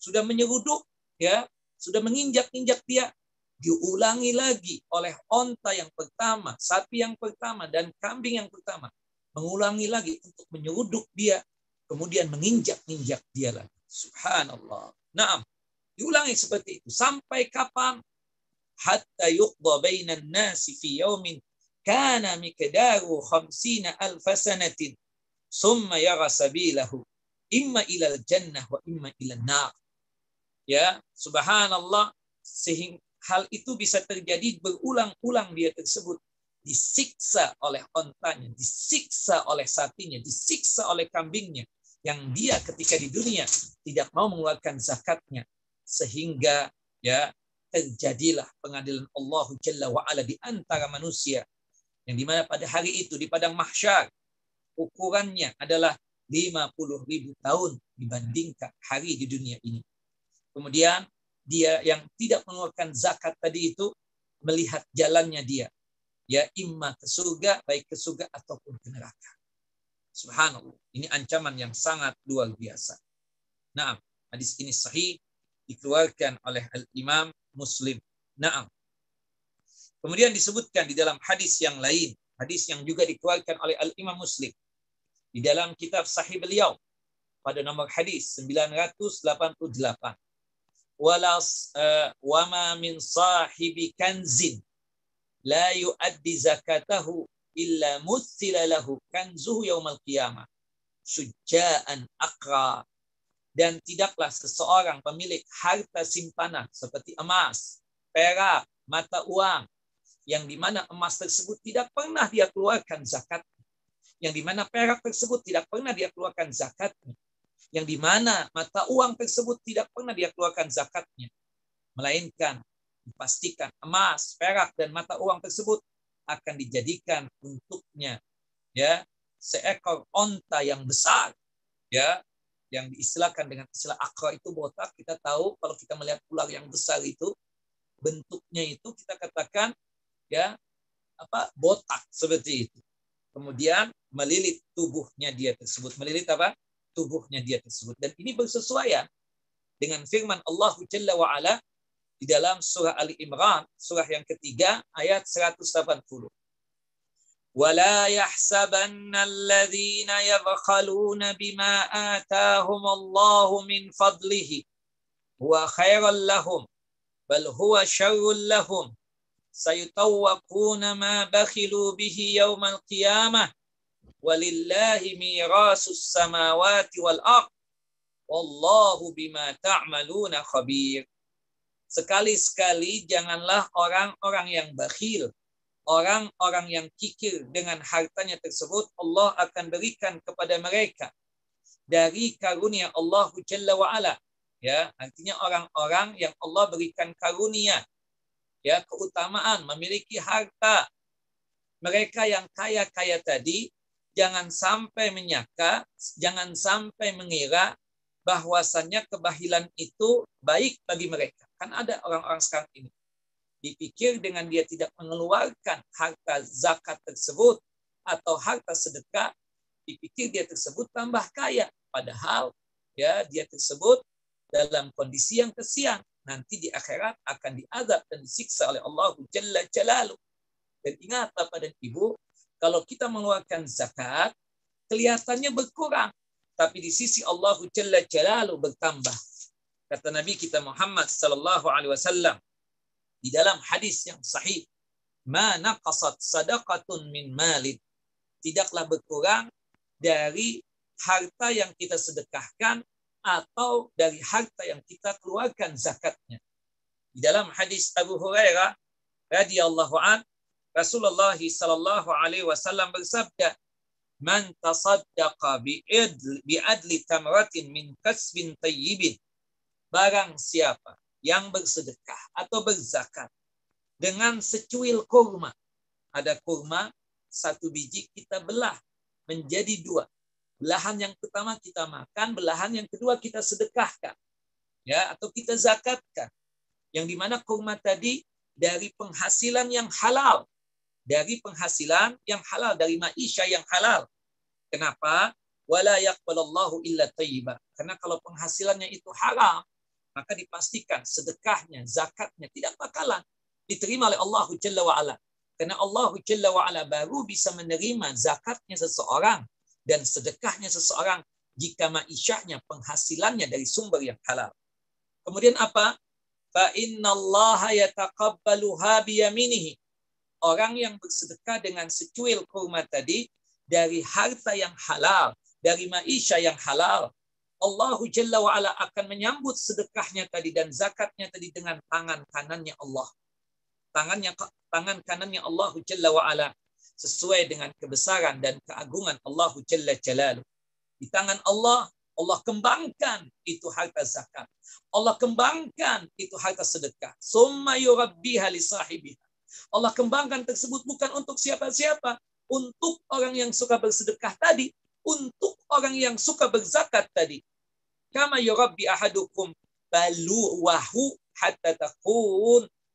sudah menyeruduk, ya, sudah menginjak-injak dia, diulangi lagi oleh onta yang pertama, sapi yang pertama, dan kambing yang pertama. Mengulangi lagi untuk menyeruduk dia, kemudian menginjak-injak dia lagi. Subhanallah. Naam, diulangi seperti itu. Sampai kapan? Hatta yuqda bainan nasi fi yaumin kana miqdaru 50,000 sanatin summa yara sabilahu imma ilal jannah wa imma ilal nar. Ya, subhanallah, sehingga hal itu bisa terjadi berulang-ulang. Dia tersebut disiksa oleh ontanya, disiksa oleh sapinya, disiksa oleh kambingnya, yang dia ketika di dunia tidak mau mengeluarkan zakatnya, sehingga ya terjadilah pengadilan Allah Jalla wa'ala di antara manusia, yang dimana pada hari itu di padang mahsyar ukurannya adalah 50.000 tahun dibandingkan hari di dunia ini. Kemudian dia yang tidak mengeluarkan zakat tadi itu melihat jalannya dia, ya imma ke surga, baik ke surga ataupun ke neraka. Subhanallah, ini ancaman yang sangat luar biasa. Naam, hadis ini sahih, dikeluarkan oleh Al-Imam Muslim. Naam. Kemudian disebutkan di dalam hadis yang lain, hadis yang juga dikeluarkan oleh Al-Imam Muslim di dalam kitab sahih beliau pada nomor hadis 988. Wa ma min sahibi kanzin la yuaddi zakatahu illa muthila lahu kanzuhu yaumal qiyamah syuja'an aqra. Dan tidaklah seseorang pemilik harta simpanan seperti emas, perak, mata uang, yang dimana emas tersebut tidak pernah dia keluarkan zakatnya, yang dimana perak tersebut tidak pernah dia keluarkan zakatnya, yang dimana mata uang tersebut tidak pernah dia keluarkan zakatnya, melainkan dipastikan emas, perak, dan mata uang tersebut akan dijadikan untuknya ya seekor onta yang besar, ya, yang diistilahkan dengan istilah akra itu botak. Kita tahu kalau kita melihat ular yang besar itu bentuknya itu kita katakan ya botak seperti itu. Kemudian melilit tubuhnya dia tersebut, melilit tubuhnya dia tersebut. Dan ini bersesuaian dengan firman Allah Jalla wa Ala di dalam surah Ali Imran, surah yang ketiga, ayat 180. وَلَا يَحْسَبَنَّ الَّذِينَ يَبْخَلُونَ بِمَا آتَاهُمُ اللَّهُ مِنْ فَضْلِهِ هُوَ خَيْرًا لَهُمْ بَلْ هُوَ شَرٌّ لَهُمْ سَيُطَوَّقُونَ مَا بَخِلُوا بِهِ يَوْمَ الْقِيَامَةِ وَلِلَّهِ مِيرَاثُ السَّمَاوَاتِ وَالْأَرْضِ وَاللَّهُ بِمَا تَعْمَلُونَ خَبِيرٌ. Sekali-sekali janganlah orang-orang yang bakhil, orang-orang yang kikir dengan hartanya tersebut, Allah akan berikan kepada mereka dari karunia Allah Jalla wa Ala. Ya, artinya orang-orang yang Allah berikan karunia, ya, keutamaan, memiliki harta. Mereka yang kaya-kaya tadi jangan sampai menyangka, jangan sampai mengira bahwasannya kebahilan itu baik bagi mereka. Kan ada orang-orang sekarang ini dipikir dengan dia tidak mengeluarkan harta zakat tersebut atau harta sedekah, dipikir dia tersebut tambah kaya. Padahal ya dia tersebut dalam kondisi yang kesian. Nanti di akhirat akan diazab dan disiksa oleh Allah Jalla Jalaluh. Dan ingat Bapak dan Ibu, kalau kita mengeluarkan zakat, kelihatannya berkurang. Tapi di sisi Allah Jalla Jalaluh bertambah. Kata Nabi kita Muhammad sallallahu alaihi wasallam di dalam hadis yang sahih, "Ma naqasat sadaqatun min malin." Tidaklah berkurang dari harta yang kita sedekahkan atau dari harta yang kita keluarkan zakatnya. Di dalam hadis Abu Hurairah radhiyallahu an, Rasulullah sallallahu alaihi wasallam bersabda, "Man tasaddaqa bi adli tamratin min kasbin tayyibin." Barang siapa yang bersedekah atau berzakat dengan secuil kurma. Ada kurma, satu biji kita belah menjadi dua. Belahan yang pertama kita makan, belahan yang kedua kita sedekahkan. Ya, atau kita zakatkan. Yang dimana kurma tadi dari penghasilan yang halal. Dari penghasilan yang halal, dari maisha yang halal. Kenapa? Wala yaqbalallahu illa thayyiba. Karena kalau penghasilannya itu haram, maka dipastikan sedekahnya, zakatnya tidak bakalan diterima oleh Allah Jalla wa'ala. Karena Allah Jalla wa'ala baru bisa menerima zakatnya seseorang dan sedekahnya seseorang jika ma'isyahnya, penghasilannya dari sumber yang halal. Kemudian apa? Fa innallaha yataqabbaluha biyaminihi. Orang yang bersedekah dengan secuil kurma tadi dari harta yang halal, dari ma'isyah yang halal, Allah Jalla wa'ala akan menyambut sedekahnya tadi dan zakatnya tadi dengan tangan kanannya Allah. Tangan kanannya Allah Jalla wa'ala sesuai dengan kebesaran dan keagungan Allah Jalla Jalaluh. Di tangan Allah, Allah kembangkan itu harta zakat. Allah kembangkan itu harta sedekah. Summa yurabbiha li sahibiha. Allah kembangkan tersebut bukan untuk siapa-siapa, untuk orang yang suka bersedekah tadi, untuk orang yang suka berzakat tadi. Kama yurabbi ahadukum baluwahu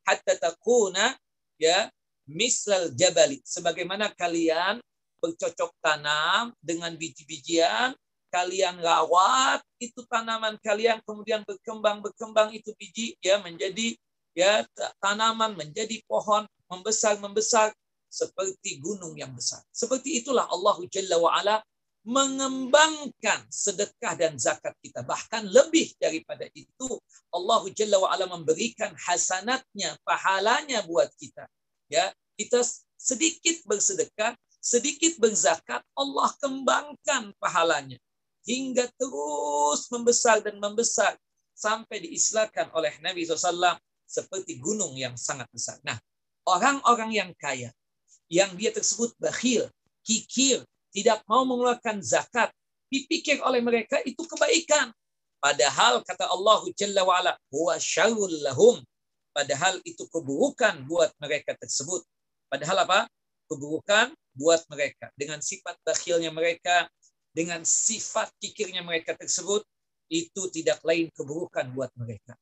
hatta takuna ya misal jabali. Sebagaimana kalian bercocok tanam dengan biji-bijian, kalian rawat itu tanaman kalian, kemudian berkembang itu biji ya menjadi ya tanaman, menjadi pohon, membesar seperti gunung yang besar. Seperti itulah Allah Jalla wa'ala mengembangkan sedekah dan zakat kita. Bahkan lebih daripada itu, Allah Jalla wa'ala memberikan hasanatnya, pahalanya buat kita. Ya, kita sedikit bersedekah, sedikit berzakat, Allah kembangkan pahalanya hingga terus membesar dan membesar sampai diistilahkan oleh Nabi SAW seperti gunung yang sangat besar. Nah, orang-orang yang kaya, yang dia tersebut bakhil, kikir, tidak mau mengeluarkan zakat, dipikir oleh mereka itu kebaikan. Padahal kata Allah Jalla wa'ala, huwa syarrul lahum. Padahal itu keburukan buat mereka tersebut. Padahal apa? Keburukan buat mereka. Dengan sifat bakhilnya mereka, dengan sifat kikirnya mereka tersebut, itu tidak lain keburukan buat mereka.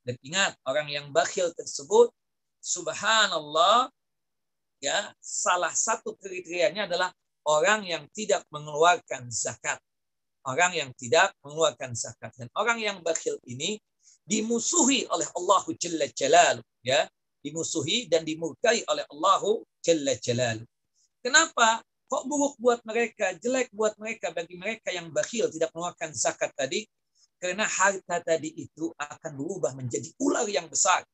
Dan ingat, orang yang bakhil tersebut, subhanallah, ya, salah satu kriterianya adalah orang yang tidak mengeluarkan zakat. Orang yang tidak mengeluarkan zakat. Dan orang yang bakhil ini dimusuhi oleh Allah Jalla Jalaluh. Ya, dimusuhi dan dimurkai oleh Allah Jalla Jalaluh. Kenapa? Kok buruk buat mereka, jelek buat mereka, bagi mereka yang bakhil tidak mengeluarkan zakat tadi? Karena harta tadi itu akan berubah menjadi ular yang besar.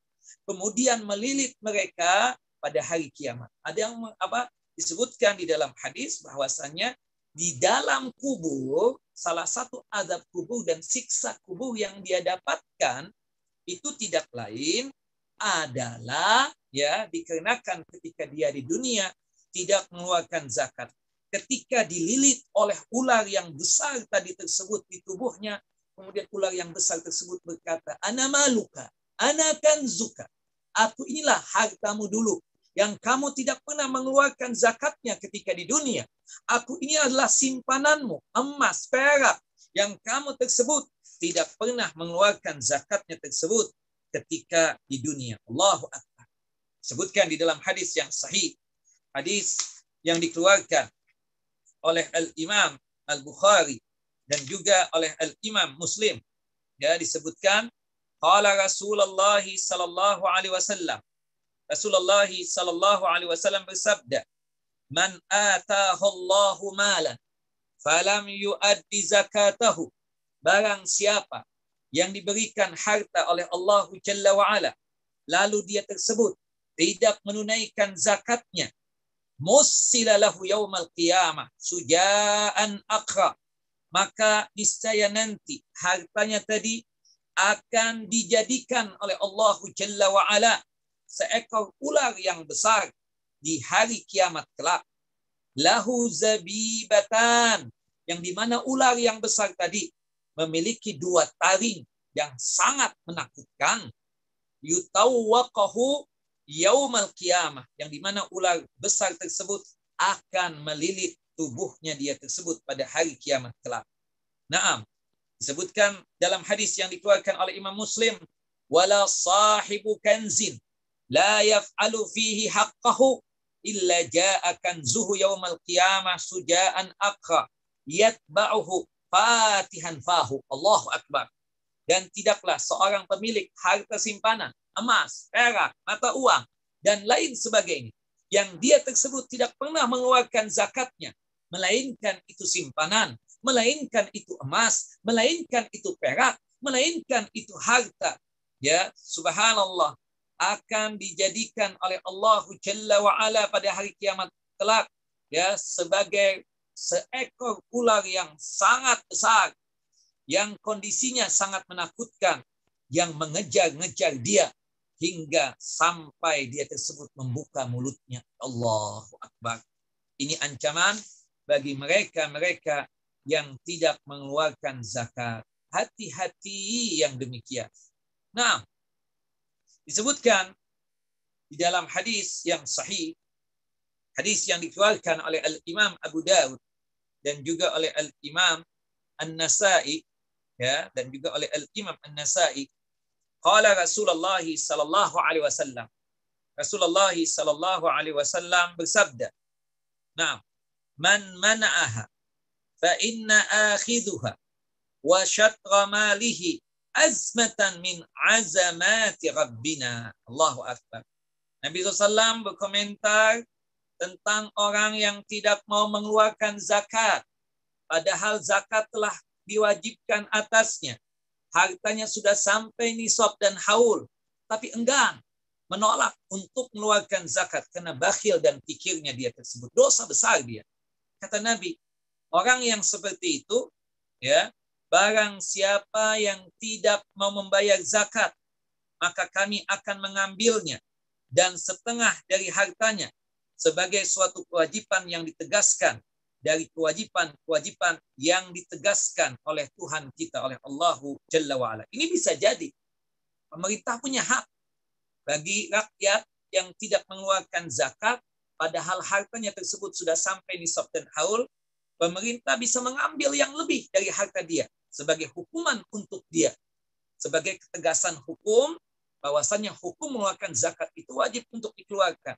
Kemudian melilit mereka pada hari kiamat. Ada yang disebutkan di dalam hadis bahwasannya di dalam kubur, salah satu azab kubur dan siksa kubur yang dia dapatkan itu tidak lain adalah ya dikarenakan ketika dia di dunia tidak mengeluarkan zakat. Ketika dililit oleh ular yang besar tadi tersebut di tubuhnya, kemudian ular yang besar tersebut berkata, "Ana maluka, ana kanzuka." Aku inilah hartamu dulu yang kamu tidak pernah mengeluarkan zakatnya ketika di dunia. Aku ini adalah simpananmu, emas, perak, yang kamu tersebut tidak pernah mengeluarkan zakatnya tersebut ketika di dunia. Allahu Akbar. Sebutkan di dalam hadis yang sahih. Hadis yang dikeluarkan oleh Al-Imam Al-Bukhari dan juga oleh Al-Imam Muslim. Ya, disebutkan, qala Rasulullah sallallahu alaihi wasallam. Rasulullah sallallahu alaihi wasallam bersabda, "Man atahu Allahu malan falam yuaddi zakatahu." Barang siapa yang diberikan harta oleh Allah Jalla wa Ala, lalu dia tersebut tidak menunaikan zakatnya, mussila lahu yaumal qiyamah sujaan aqra, maka niscaya nanti hartanya tadi akan dijadikan oleh Allah Jalla wa Ala seekor ular yang besar di hari kiamat kelak. Lahu zabibatan, yang dimana ular yang besar tadi memiliki dua taring yang sangat menakutkan. Yutawwaqahu yaumal qiyamah, yang dimana ular besar tersebut akan melilit tubuhnya dia tersebut pada hari kiamat kelak. Naam, disebutkan dalam hadis yang dikeluarkan oleh Imam Muslim, wala sahibu kanzin la yaf'alu fihi haqqahu illa ja'a kanzuhu yaumal qiyamah sujaan aqra yatba'uhu fatihan fahu. Allahu Akbar. Dan tidaklah seorang pemilik harta simpanan emas, perak, mata uang, dan lain sebagainya. Yang dia tersebut tidak pernah mengeluarkan zakatnya, melainkan itu simpanan, melainkan itu emas, melainkan itu perak, melainkan itu harta. Ya, subhanallah, akan dijadikan oleh Allah Jalla wa Ala pada hari kiamat kelak, ya, sebagai seekor ular yang sangat besar, yang kondisinya sangat menakutkan, yang mengejar-ngejar dia hingga sampai dia tersebut membuka mulutnya. Allahu Akbar. Ini ancaman bagi mereka-mereka yang tidak mengeluarkan zakat. Hati-hati yang demikian. Nah, disebutkan di dalam hadis yang sahih, hadis yang dikeluarkan oleh Al-Imam Abu Dawud dan juga oleh Al-Imam An-Nasa'i, ya, dan juga oleh Al-Imam An-Nasa'i, qala Rasulullah sallallahu alaihi wasallam. Rasulullah sallallahu alaihi wasallam bersabda, "Nah, man mana'aha fa inna akhidhuha wa syatra malihi azmatan min azamati rabbina." Allahu Akbar. Nabi SAW berkomentar tentang orang yang tidak mau mengeluarkan zakat, padahal zakat telah diwajibkan atasnya. Hartanya sudah sampai nisab dan haul, tapi enggan, menolak untuk mengeluarkan zakat karena bakhil dan pikirnya dia tersebut. Dosa besar dia. Kata Nabi, orang yang seperti itu, ya, barang siapa yang tidak mau membayar zakat, maka kami akan mengambilnya dan setengah dari hartanya sebagai suatu kewajiban yang ditegaskan dari kewajiban-kewajiban yang ditegaskan oleh Tuhan kita, oleh Allahu Jalla wa'ala. Ini bisa jadi pemerintah punya hak bagi rakyat yang tidak mengeluarkan zakat, padahal hartanya tersebut sudah sampai nisab dan haul. Pemerintah bisa mengambil yang lebih dari harta dia sebagai hukuman untuk dia, sebagai ketegasan hukum bahwasannya hukum mengeluarkan zakat itu wajib untuk dikeluarkan,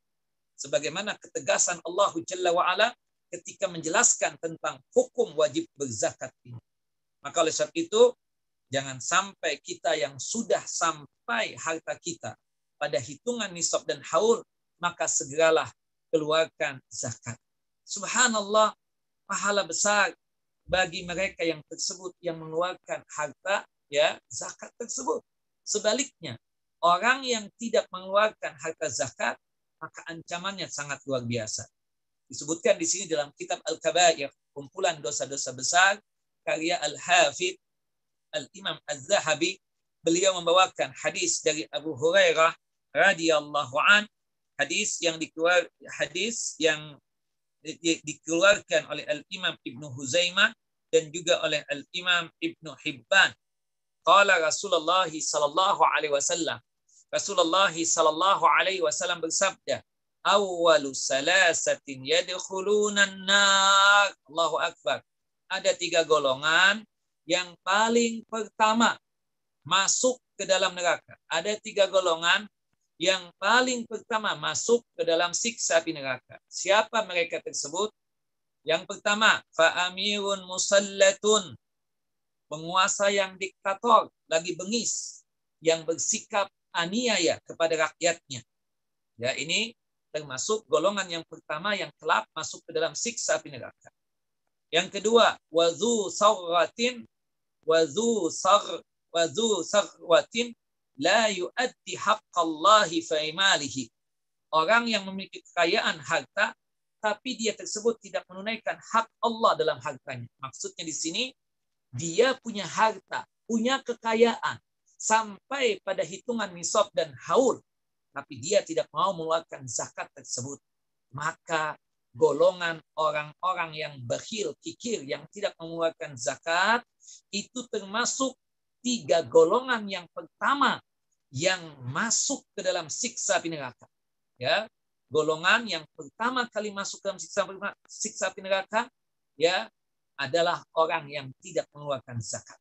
sebagaimana ketegasan Allahu Jalla wa'ala ketika menjelaskan tentang hukum wajib berzakat ini. Maka oleh sebab itu, jangan sampai kita yang sudah sampai harta kita pada hitungan nisab dan haul, maka segeralah keluarkan zakat. Subhanallah, pahala besar bagi mereka yang tersebut yang mengeluarkan harta, ya, zakat tersebut. Sebaliknya, orang yang tidak mengeluarkan harta zakat, maka ancamannya sangat luar biasa. Disebutkan di sini dalam kitab Al-Kabair, kumpulan dosa-dosa besar, karya Al-Hafidh Al-Imam Az-Zahabi. Beliau membawakan hadis dari Abu Hurairah radhiyallahu an, hadis yang dikeluarkan oleh Al-Imam Ibnu Huzaimah dan juga oleh Al-Imam Ibnu Hibban. Qala Rasulullah sallallahu alaihi wasallam. Rasulullah sallallahu alaihi wasallam bersabda, "Awwalu salasatin yadkhuluna an-nar." Allahu Akbar. Ada 3 golongan yang paling pertama masuk ke dalam neraka. Ada 3 golongan yang paling pertama masuk ke dalam siksa api neraka. Siapa mereka tersebut? Yang pertama, fa'amirun musallatun, penguasa yang diktator, lagi bengis, yang bersikap aniaya kepada rakyatnya. Ya, ini termasuk golongan yang pertama yang kelak masuk ke dalam siksa api neraka. Yang kedua, wazu sarwatin la yu'addi haqqallahi fi malihi. Orang yang memiliki kekayaan harta, tapi dia tersebut tidak menunaikan hak Allah dalam hartanya. Maksudnya di sini, dia punya harta, punya kekayaan, sampai pada hitungan nisab dan haul, tapi dia tidak mau mengeluarkan zakat tersebut. Maka golongan orang-orang yang bakhil, kikir, yang tidak mengeluarkan zakat, itu termasuk 3 golongan yang pertama yang masuk ke dalam siksa api neraka. Ya, golongan yang pertama kali masuk ke dalam siksa api neraka, ya, adalah orang yang tidak mengeluarkan zakat.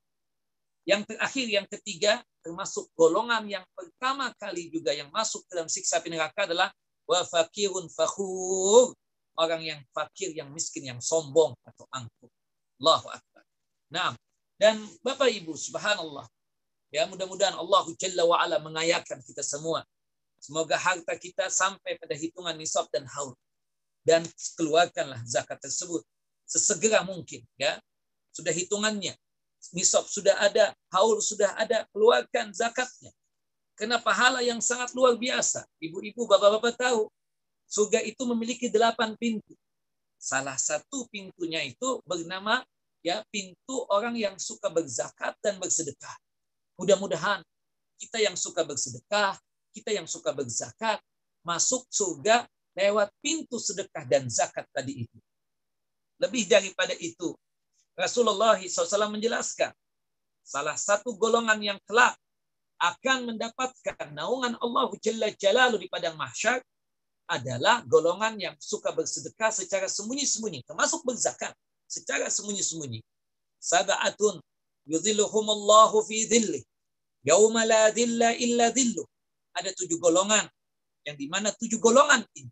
Yang terakhir, yang ketiga, termasuk golongan yang pertama kali juga yang masuk dalam siksa api neraka adalah wa fakirun fakhur, orang yang fakir, yang miskin, yang sombong atau angkuh. Allahu Akbar. Nah, dan Bapak Ibu, subhanallah, Ya, mudah-mudahan Allah Jalla wa'ala mengayakan kita semua. Semoga harta kita sampai pada hitungan nisab dan haul. Dan keluarkanlah zakat tersebut sesegera mungkin. Ya, sudah hitungannya. Nisab sudah ada, haul sudah ada, keluarkan zakatnya. Karena pahala yang sangat luar biasa. Ibu-ibu, bapak-bapak tahu, surga itu memiliki 8 pintu. Salah satu pintunya itu bernama ya pintu orang yang suka berzakat dan bersedekah. Mudah-mudahan kita yang suka bersedekah, kita yang suka berzakat, masuk surga lewat pintu sedekah dan zakat tadi itu. Lebih daripada itu, Rasulullah SAW menjelaskan, salah satu golongan yang kelak akan mendapatkan naungan Allah Jalla Jalaluhu di padang mahsyar adalah golongan yang suka bersedekah secara sembunyi-sembunyi, termasuk berzakat secara sembunyi-sembunyi. Sab'atun yudhilluhumullahu fi dhillih yauma la dhilla illa dhilluh. Ada 7 golongan yang dimana 7 golongan ini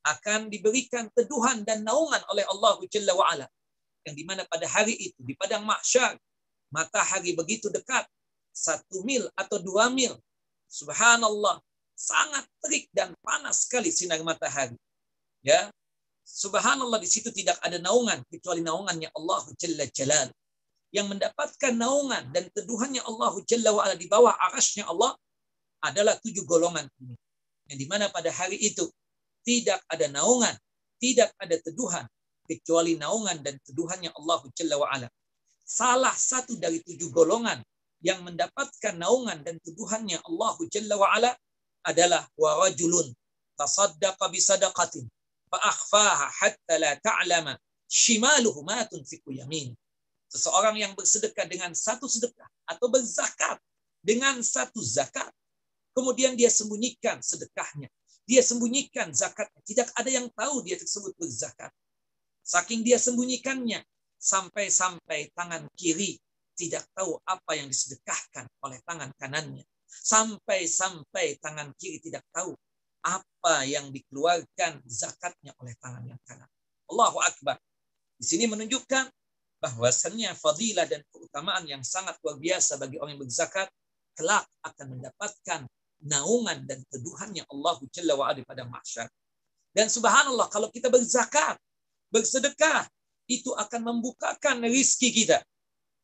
akan diberikan teduhan dan naungan oleh Allah Jalla wa'ala. Yang dimana pada hari itu di padang mahsyar matahari begitu dekat 1 mil atau 2 mil. Subhanallah, sangat terik dan panas sekali sinar matahari. Ya, subhanallah, di situ tidak ada naungan kecuali naungannya Allah Jalla Jalal. Yang mendapatkan naungan dan teduhannya Allah Jalla wa'ala di bawah arasy-Nya Allah adalah 7 golongan ini. Yang dimana pada hari itu tidak ada naungan, tidak ada teduhan kecuali naungan dan teduhannya Allah Jalla wa'ala. Salah satu dari 7 golongan yang mendapatkan naungan dan teduhannya Allah Jalla wa'ala adalah wa rajulun tasaddaqa bi sadaqatin fa akhfaha hatta la ta'lama shimaluhu ma tunfiqu yamin. Seseorang yang bersedekah dengan satu sedekah atau berzakat dengan satu zakat, kemudian dia sembunyikan sedekahnya, dia sembunyikan zakatnya, tidak ada yang tahu dia tersebut berzakat. Saking dia sembunyikannya, sampai-sampai tangan kiri tidak tahu apa yang disedekahkan oleh tangan kanannya. Sampai-sampai tangan kiri tidak tahu apa yang dikeluarkan zakatnya oleh tangan yang kanan. Allahu Akbar. Di sini menunjukkan bahwasannya fadilah dan keutamaan yang sangat luar biasa bagi orang yang berzakat, kelak akan mendapatkan naungan dan teduhannya Allah Jalla wa'ala di padang mahsyar. Dan subhanallah, kalau kita berzakat, bersedekah, itu akan membukakan rezeki kita.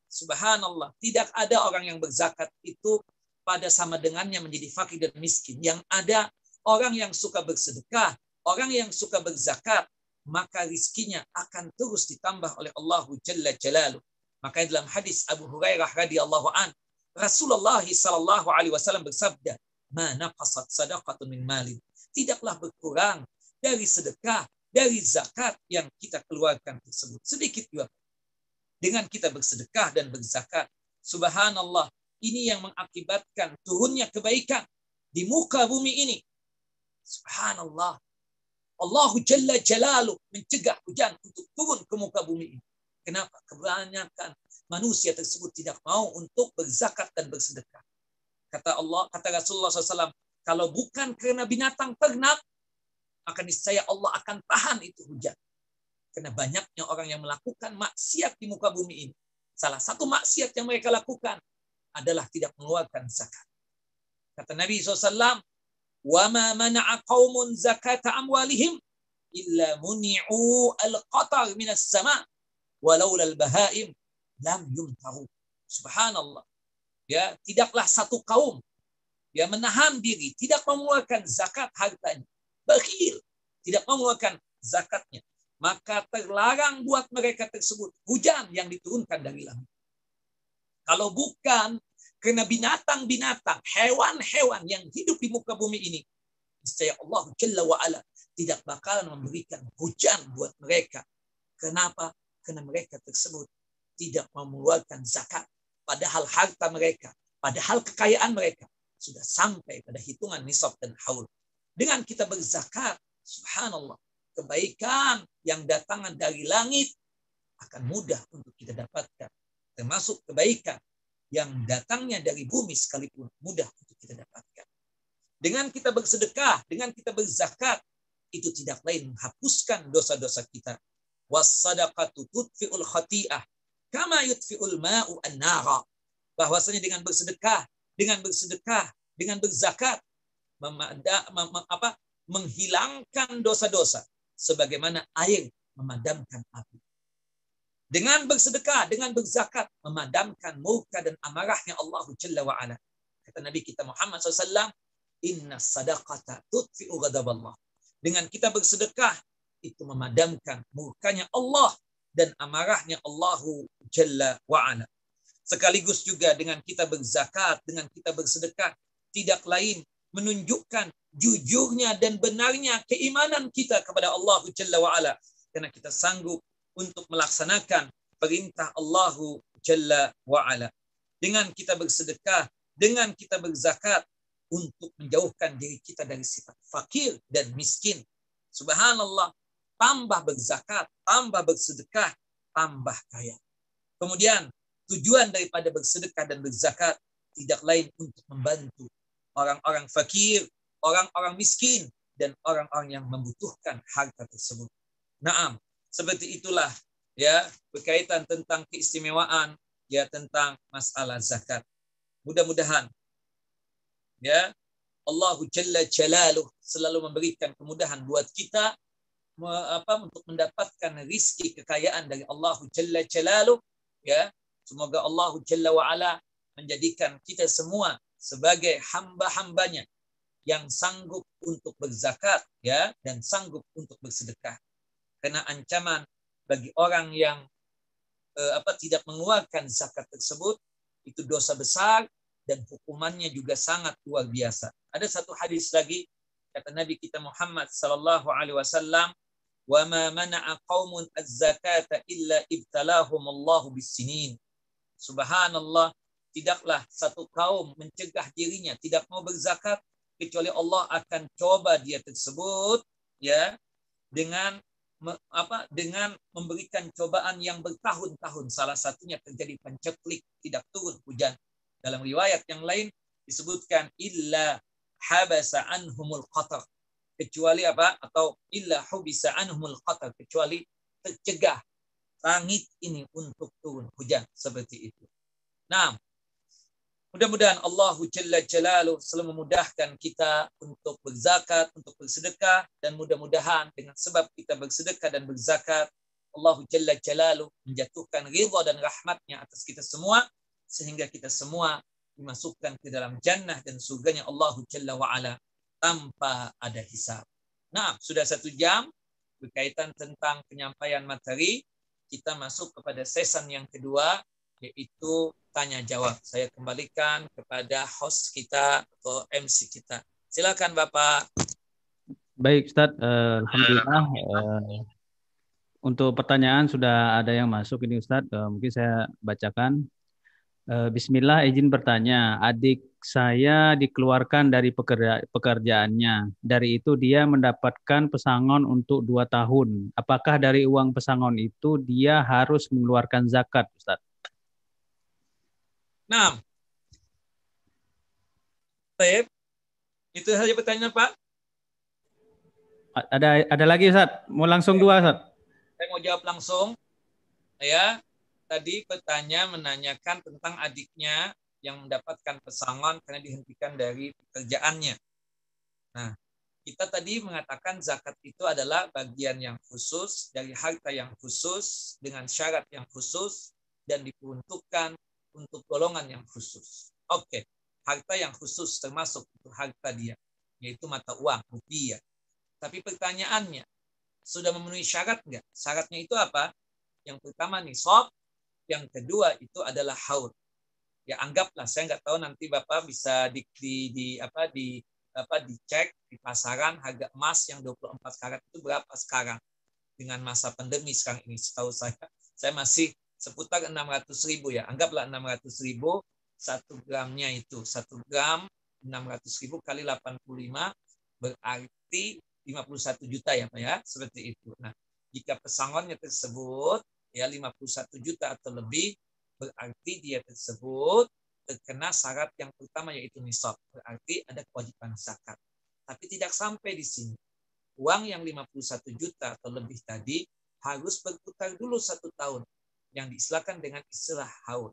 Subhanallah, tidak ada orang yang berzakat itu pada sama dengannya menjadi fakir dan miskin. Yang ada orang yang suka bersedekah, orang yang suka berzakat, maka rizkinya akan terus ditambah oleh Allah Jalla Jalaluhu. Maka dalam hadis Abu Hurairah radhiyallahu an, Rasulullah sallallahu alaihi wasallam bersabda, "Ma naqasat sadaqatun min malin." Tidaklah berkurang dari sedekah, dari zakat yang kita keluarkan tersebut sedikit juga. Dengan kita bersedekah dan berzakat, subhanallah, ini yang mengakibatkan turunnya kebaikan di muka bumi ini. Subhanallah. Allah Jalla Jalaluhu mencegah hujan untuk turun ke muka bumi ini. Kenapa? Kebanyakan manusia tersebut tidak mau untuk berzakat dan bersedekah. Kata Allah, kata Rasulullah SAW, kalau bukan karena binatang ternak, maka niscaya Allah akan tahan itu hujan. Karena banyaknya orang yang melakukan maksiat di muka bumi ini. Salah satu maksiat yang mereka lakukan adalah tidak mengeluarkan zakat. Kata Nabi SAW, وَمَا مَنَعَ قَوْمٌ زَكَاةَ أَمْوَالِهِمْ إِلَّا مُنِعُوا الْقَطَرِ مِنَ السَّمَاءِ وَلَوْلَا الْبَهَائِمْ لَمْ يُمْتَرُوا. Subhanallah. Ya, tidaklah satu kaum yang menahan diri, tidak mengeluarkan zakat hartanya, bakhil, tidak mengeluarkan zakatnya, maka terlarang buat mereka tersebut hujan yang diturunkan dari langit. Kalau bukan karena binatang-binatang, hewan-hewan yang hidup di muka bumi ini, niscaya Allah Jalla wa'ala tidak bakalan memberikan hujan buat mereka. Kenapa? Karena mereka tersebut tidak mengeluarkan zakat. Padahal harta mereka, padahal kekayaan mereka sudah sampai pada hitungan nisab dan haul. Dengan kita berzakat, subhanallah, kebaikan yang datang dari langit akan mudah untuk kita dapatkan. Termasuk kebaikan yang datangnya dari bumi sekalipun mudah untuk kita dapatkan. Dengan kita bersedekah, dengan kita berzakat, itu tidak lain menghapuskan dosa-dosa kita. Was-sadaqatu tudfi'ul khati'ah kama yudfi'ul ma'u an-nara. Bahwasanya dengan bersedekah dengan bersedekah, dengan berzakat, menghilangkan dosa-dosa sebagaimana air memadamkan api. Dengan bersedekah, dengan berzakat, memadamkan murka dan amarahnya Allah Jalla wa'ala. Kata Nabi kita Muhammad SAW, inna sadaqata tutfi'u ghadaballah. Dengan kita bersedekah, itu memadamkan murkanya Allah dan amarahnya Allah Jalla wa'ala. Sekaligus juga dengan kita berzakat, dengan kita bersedekah, tidak lain menunjukkan jujurnya dan benarnya keimanan kita kepada Allah Jalla wa'ala. Karena kita sanggup untuk melaksanakan perintah Allah Jalla wa'ala. Dengan kita bersedekah, dengan kita berzakat, untuk menjauhkan diri kita dari sifat fakir dan miskin. Subhanallah, tambah berzakat, tambah bersedekah, tambah kaya. Kemudian, tujuan daripada bersedekah dan berzakat tidak lain untuk membantu orang-orang fakir, orang-orang miskin, dan orang-orang yang membutuhkan harta tersebut. Naam, seperti itulah ya berkaitan tentang keistimewaan ya tentang masalah zakat. Mudah-mudahan ya Allah Jalla Jalaluh selalu memberikan kemudahan buat kita untuk mendapatkan rizki kekayaan dari Allah Jalla Jalaluh ya. Semoga Allah Jalla wa'ala menjadikan kita semua sebagai hamba-hambanya yang sanggup untuk berzakat ya dan sanggup untuk bersedekah. Karena ancaman bagi orang yang tidak mengeluarkan zakat tersebut itu dosa besar dan hukumannya juga sangat luar biasa. Ada satu hadis lagi kata Nabi kita Muhammad sallallahu alaihi wasallam, "Wa ma mana'a qaumun az-zakata illa ibtalahum Allah bis-sinin." Subhanallah, tidaklah satu kaum mencegah dirinya tidak mau berzakat kecuali Allah akan coba dia tersebut ya dengan memberikan cobaan yang bertahun-tahun. Salah satunya terjadi panceklik, tidak turun hujan. Dalam riwayat yang lain disebutkan illa habasa anhumul qatar, kecuali atau illa hubisa anhumul qatar, kecuali tercegah langit ini untuk turun hujan, seperti itu. Nah, mudah-mudahan Allah Jalla Jalaluh selalu memudahkan kita untuk berzakat, untuk bersedekah, dan mudah-mudahan dengan sebab kita bersedekah dan berzakat, Allah Jalla Jalaluh menjatuhkan ridha dan rahmatnya atas kita semua, sehingga kita semua dimasukkan ke dalam jannah dan surganya Allah Jalla wa'ala tanpa ada hisab. Nah, sudah 1 jam berkaitan tentang penyampaian materi. Kita masuk kepada season yang kedua, yaitu tanya jawab. Saya kembalikan kepada host kita atau MC kita. Silakan Bapak. Baik Ustadz, alhamdulillah untuk pertanyaan sudah ada yang masuk ini Ustadz. Mungkin saya bacakan. Bismillah, izin bertanya. Adik saya dikeluarkan dari pekerjaannya. Dari itu dia mendapatkan pesangon untuk 2 tahun. Apakah dari uang pesangon itu dia harus mengeluarkan zakat, Ustadz? Nah, baik. Itu saja pertanyaan Pak. Ada lagi Ustadz? Mau langsung 2 Ustadz? Saya mau jawab langsung. Ya, tadi menanyakan tentang adiknya yang mendapatkan pesangon karena dihentikan dari pekerjaannya. Nah, kita tadi mengatakan zakat itu adalah bagian yang khusus dari harta yang khusus dengan syarat yang khusus dan diperuntukkan untuk golongan yang khusus. Oke, harta yang khusus termasuk itu harta dia, yaitu mata uang, rupiah. Tapi pertanyaannya, sudah memenuhi syarat nggak? Syaratnya itu apa? Yang pertama nisab, yang kedua itu adalah haul. Ya anggaplah, saya nggak tahu nanti Bapak bisa dicek di pasaran harga emas yang 24 karat itu berapa sekarang dengan masa pandemi sekarang ini. Setahu saya masih seputar 600.000 ya. Anggaplah 600.000, 1 gramnya itu 1 gram 600.000 kali 85 berarti 51 juta ya Pak ya, seperti itu. Nah, jika pesangonnya tersebut ya 51 juta atau lebih, berarti dia tersebut terkena syarat yang pertama yaitu nisab. Berarti ada kewajiban zakat. Tapi tidak sampai di sini. Uang yang 51 juta atau lebih tadi harus berputar dulu 1 tahun yang diistilahkan dengan istilah haul.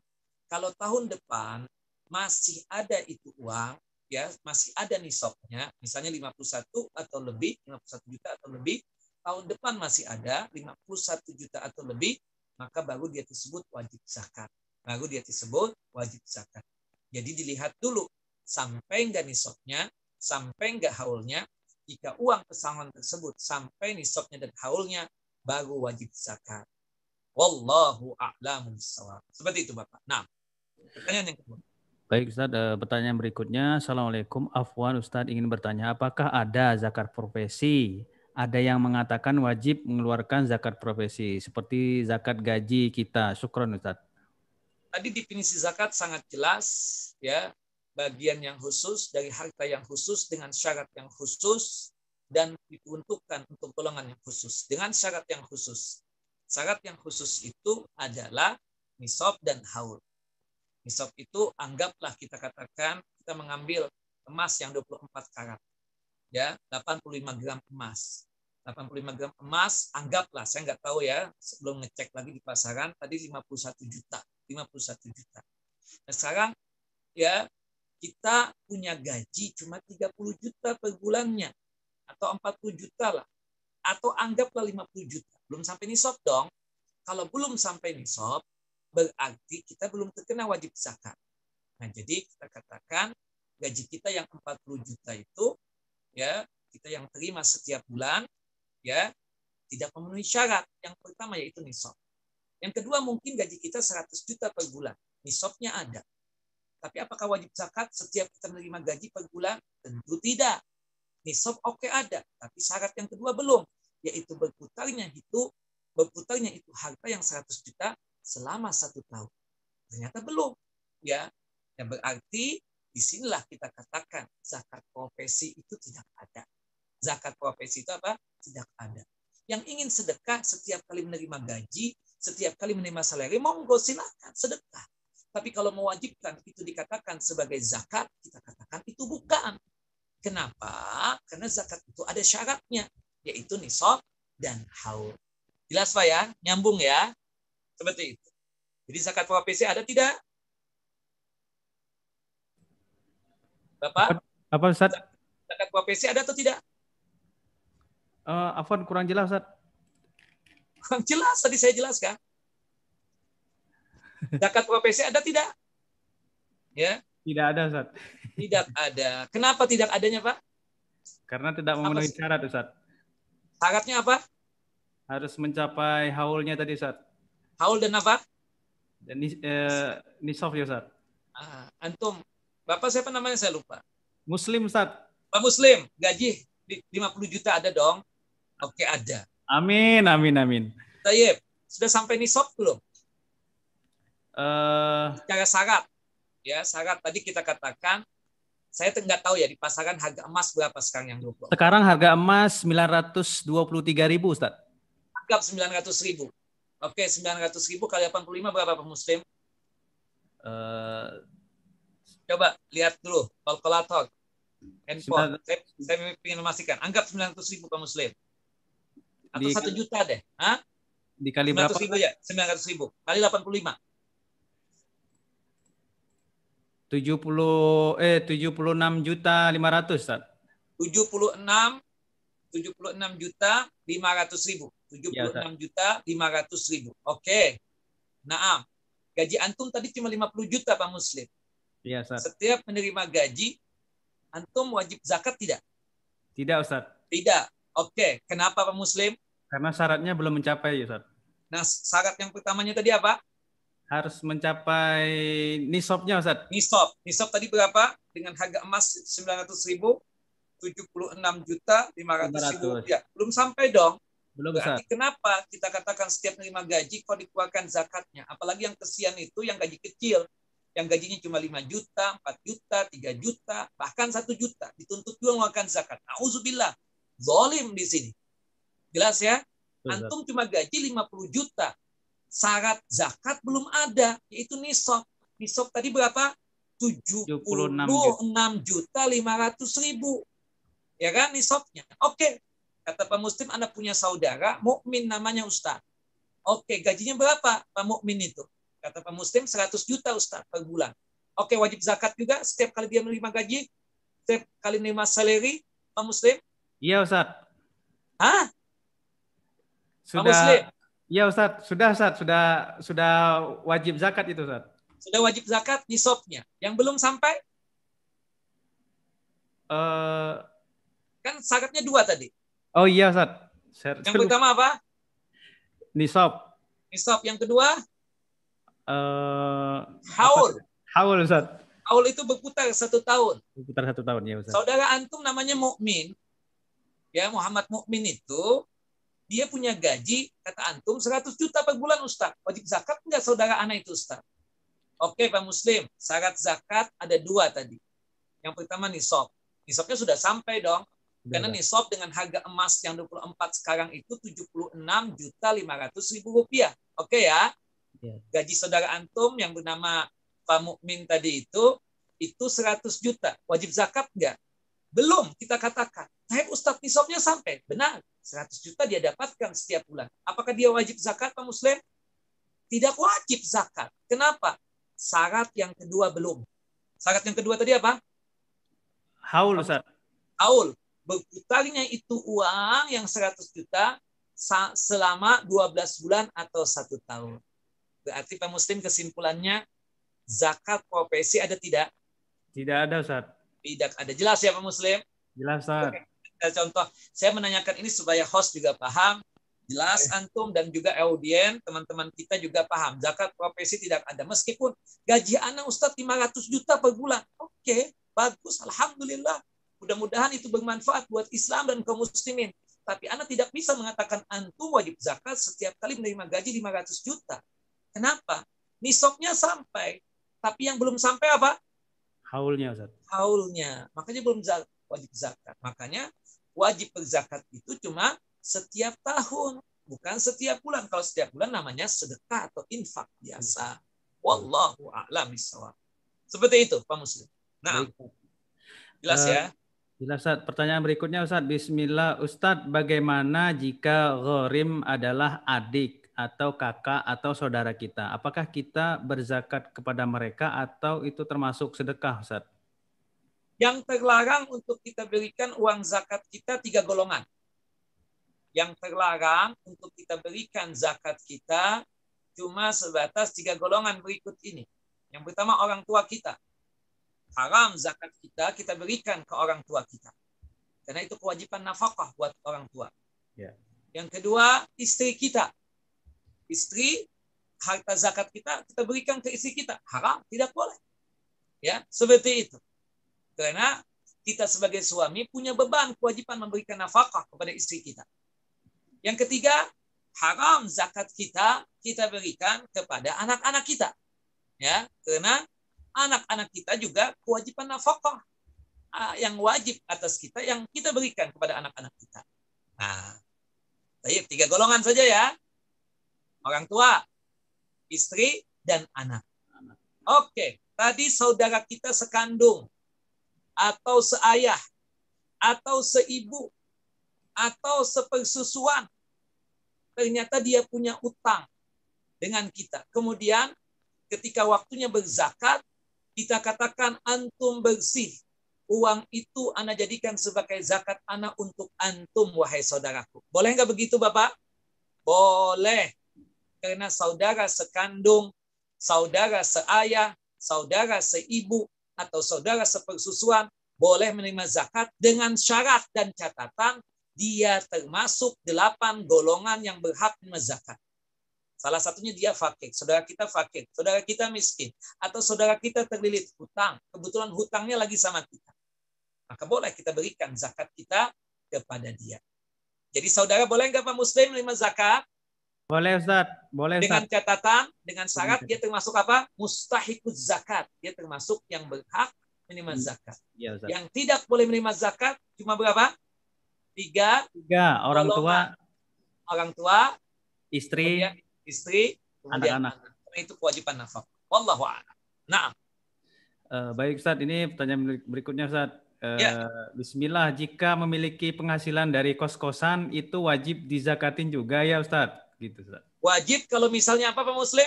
Kalau tahun depan masih ada itu uang, ya, masih ada nisabnya, misalnya 51 atau lebih, 51 juta atau lebih, tahun depan masih ada 51 juta atau lebih, maka baru dia tersebut wajib zakat. Baru dia tersebut wajib zakat. Jadi dilihat dulu, sampai enggak nisabnya, sampai enggak haulnya. Jika uang pesangon tersebut sampai nisabnya dan haulnya, baru wajib zakat. Wallahu a'lamu bishawab. Seperti itu Bapak. Nah, pertanyaan yang kedua. Baik Ustaz, pertanyaan berikutnya. Assalamualaikum. Afwan Ustaz ingin bertanya, apakah ada zakat profesi? Ada yang mengatakan wajib mengeluarkan zakat profesi, seperti zakat gaji kita. Syukron Ustaz. Tadi definisi zakat sangat jelas, ya, bagian yang khusus dari harta yang khusus dengan syarat yang khusus dan diperuntukkan untuk golongan yang khusus dengan syarat yang khusus. Syarat yang khusus itu adalah nisab dan haul. Nisab itu anggaplah kita katakan kita mengambil emas yang 24 karat. Ya, 85 gram emas. 85 gram emas, anggaplah, saya nggak tahu ya, sebelum ngecek lagi di pasaran, tadi 51 juta. 51 juta. Nah, sekarang ya kita punya gaji cuma 30 juta per bulannya atau 40 juta lah. Atau anggaplah 50 juta. Belum sampai nisab dong. Kalau belum sampai nisab, berarti kita belum terkena wajib zakat. Nah, jadi kita katakan gaji kita yang 40 juta itu, ya, kita yang terima setiap bulan, ya, tidak memenuhi syarat. Yang pertama yaitu nisab. Yang kedua mungkin gaji kita 100 juta per bulan. Nisabnya ada. Tapi apakah wajib zakat setiap kita menerima gaji per bulan? Tentu tidak. Nisab oke ada. Tapi syarat yang kedua belum. Yaitu berputarnya itu harta yang 100 juta selama 1 tahun. Ternyata belum. Ya, yang berarti disinilah kita katakan zakat profesi itu tidak ada. Zakat profesi itu apa? Tidak ada. Yang ingin sedekah setiap kali menerima gaji, setiap kali menerima salary, monggo silakan sedekah. Tapi kalau mewajibkan itu dikatakan sebagai zakat, kita katakan itu bukan. Kenapa? Karena zakat itu ada syaratnya, yaitu nisab dan haul. Jelas Pak ya? Nyambung ya? Seperti itu. Jadi zakat profesi ada tidak? Bapak? Apa Ustaz? Zakat profesi ada atau tidak? Afwan kurang jelas Ustaz. Kurang jelas tadi saya jelaskan. Zakat profesi ada tidak? Ya. Tidak ada Ustaz. Tidak ada. Kenapa tidak adanya Pak? Karena tidak memenuhi syarat Ustaz. Syaratnya apa? Harus mencapai haulnya tadi Ustaz. Haul dan apa? Dan nisab ya Ustaz. Antum, Bapak siapa namanya saya lupa. Muslim Ustaz. Pak Muslim, gaji 50 juta ada dong? Oke, ada. Amin, amin, amin. Tayyib, sudah sampai nisab belum? Secara syarat. Ya, syarat tadi kita katakan, saya nggak tahu ya di pasaran harga emas berapa sekarang yang 20. Sekarang harga emas 923.000 Ustaz. Anggap 900.000. Oke, 900.000 kali 85 berapa Pak Muslim? Coba lihat dulu kalkulator. Handphone. Saya ingin memastikan. Anggap 900.000 Pak Muslim. Atau 1 juta deh. Hah? Dikali berapa? 900.000 ya? 900.000. Kali 85. 76 juta 500 Ustaz. 76 juta 500.000. 76 juta 500.000. Oke. Naam. Gaji antum tadi cuma 50 juta Pak Muslim. Iya Ustaz. Setiap menerima gaji, antum wajib zakat tidak? Tidak Ustaz. Tidak. Oke. Kenapa Pak Muslim? Karena syaratnya belum mencapai Ustaz. Nah, syarat yang pertamanya tadi apa? Harus mencapai nisabnya Ustaz. Nisab. Nisab tadi berapa? Dengan harga emas 900.000, 76 juta 500.000. Ya, belum sampai dong. Belum Berarti Ustaz. kenapa kita katakan setiap menerima gaji kok dikeluarkan zakatnya? Apalagi yang kesian itu yang gaji kecil. Yang gajinya cuma 5 juta, 4 juta, 3 juta, bahkan 1 juta. Dituntut juga mengeluarkan zakat. Nauzubillah. Zalim di sini. Jelas ya? Antum cuma gaji 50 juta. Syarat zakat belum ada, yaitu nisab. Nisab tadi berapa? 76 juta 500.000. Ya kan nisabnya. Oke. Kata Pak Muslim, Anda punya saudara mukmin namanya Ustaz. Oke, gajinya berapa Pak mukmin itu? Kata Pak Muslim 100 juta Ustaz per bulan. Oke, wajib zakat juga setiap kali dia menerima gaji, setiap kali menerima salary, Pak Muslim? Iya Ustaz. Hah? Pak Sudah. Muslim? Iya Ustaz, sudah Ustaz, sudah wajib zakat itu Ustaz. Sudah wajib zakat nisabnya. Yang belum sampai? Kan syaratnya 2 tadi. Oh iya Ustaz. Yang pertama apa? Nisab. Nisab. Yang kedua? Haul. Haul Ustaz. Haul itu berputar 1 tahun. Berputar 1 tahun ya Ustaz. Saudara antum namanya Mukmin. Ya, Muhammad Mukmin itu dia punya gaji, kata antum, 100 juta per bulan, Ustaz. Wajib zakat enggak saudara anak itu, Ustaz? Oke, Pak Muslim. Syarat zakat ada 2 tadi. Yang pertama nisab. Nisabnya sudah sampai dong. Karena nisab dengan harga emas yang 24 sekarang itu 76.500.000 rupiah. Oke ya? Gaji saudara antum yang bernama Pak Mukmin tadi itu 100 juta. Wajib zakat enggak? Belum kita katakan. Tapi Ustadz nisabnya sampai. Benar. 100 juta dia dapatkan setiap bulan. Apakah dia wajib zakat, Pak Muslim? Tidak wajib zakat. Kenapa? Syarat yang kedua belum. Syarat yang kedua tadi apa? Haul, Ustaz. Haul. Berputarnya itu uang yang 100 juta selama 12 bulan atau 1 tahun. Berarti Pak Muslim kesimpulannya, zakat profesi ada tidak? Tidak ada, Ustaz. Tidak ada. Jelas ya Pak Muslim? Jelas, Ustaz. Oke. Contoh, saya menanyakan ini supaya host juga paham, jelas antum dan juga audien, teman-teman kita juga paham. Zakat profesi tidak ada. Meskipun gaji anak Ustadz 500 juta per bulan. Oke, bagus. Alhamdulillah. Mudah-mudahan itu bermanfaat buat Islam dan kaum muslimin. Tapi anak tidak bisa mengatakan antum wajib zakat setiap kali menerima gaji 500 juta. Kenapa? Nisabnya sampai. Tapi yang belum sampai apa? Haulnya, Ustaz. Haulnya. Makanya belum wajib zakat. Makanya wajib berzakat itu cuma setiap tahun, bukan setiap bulan. Kalau setiap bulan namanya sedekah atau infak biasa. Wallahu a'lam bishawab. Seperti itu, Pak Muslim. Nah, jelas ya? Jelas, Ustaz. Pertanyaan berikutnya, Ustaz. Bismillah, Ustaz, bagaimana jika gharim adalah adik atau kakak atau saudara kita? Apakah kita berzakat kepada mereka atau itu termasuk sedekah, Ustaz? Yang terlarang untuk kita berikan uang zakat kita 3 golongan. Yang terlarang untuk kita berikan zakat kita cuma sebatas 3 golongan berikut ini. Yang pertama orang tua kita. Haram zakat kita berikan ke orang tua kita. Karena itu kewajiban nafkah buat orang tua. Ya. Yang kedua istri kita. Istri, harta zakat kita berikan ke istri kita. Haram, tidak boleh. Ya, seperti itu. Karena kita sebagai suami punya beban kewajiban memberikan nafkah kepada istri kita. Yang ketiga, haram zakat kita berikan kepada anak-anak kita. Ya, karena anak-anak kita juga kewajiban nafkah yang wajib atas kita yang kita berikan kepada anak-anak kita. Nah, 3 golongan saja ya. Orang tua, istri, dan anak. Oke, tadi saudara kita sekandung, atau seayah, atau seibu, atau sepersusuan. Ternyata dia punya utang dengan kita. Kemudian ketika waktunya berzakat, kita katakan antum bersih. Uang itu ana jadikan sebagai zakat ana untuk antum, wahai saudaraku. Boleh nggak begitu Bapak? Boleh. Karena saudara sekandung, saudara seayah, saudara seibu, atau saudara sepersusuan boleh menerima zakat dengan syarat dan catatan dia termasuk 8 golongan yang berhak menerima zakat. Salah satunya dia fakir, saudara kita miskin, atau saudara kita terlilit hutang, kebetulan hutangnya lagi sama kita. Maka boleh kita berikan zakat kita kepada dia. Jadi saudara boleh nggak Pak Muslim menerima zakat? Boleh Ustaz, boleh Ustaz. Dengan catatan, dengan syarat dia termasuk apa? Mustahiquz zakat. Dia termasuk yang berhak menerima zakat. Ya, Ustaz. Yang tidak boleh menerima zakat cuma berapa? 3 orang tua, istri, anak-anak. Itu kewajiban nafkah. Wallahu a'lam. Nah. Baik Ustaz, ini pertanyaan berikutnya Ustaz. Bismillah, jika memiliki penghasilan dari kos-kosan itu wajib dizakatin juga ya Ustaz? Gitu, Ustaz. Wajib kalau misalnya apa Pak Muslim?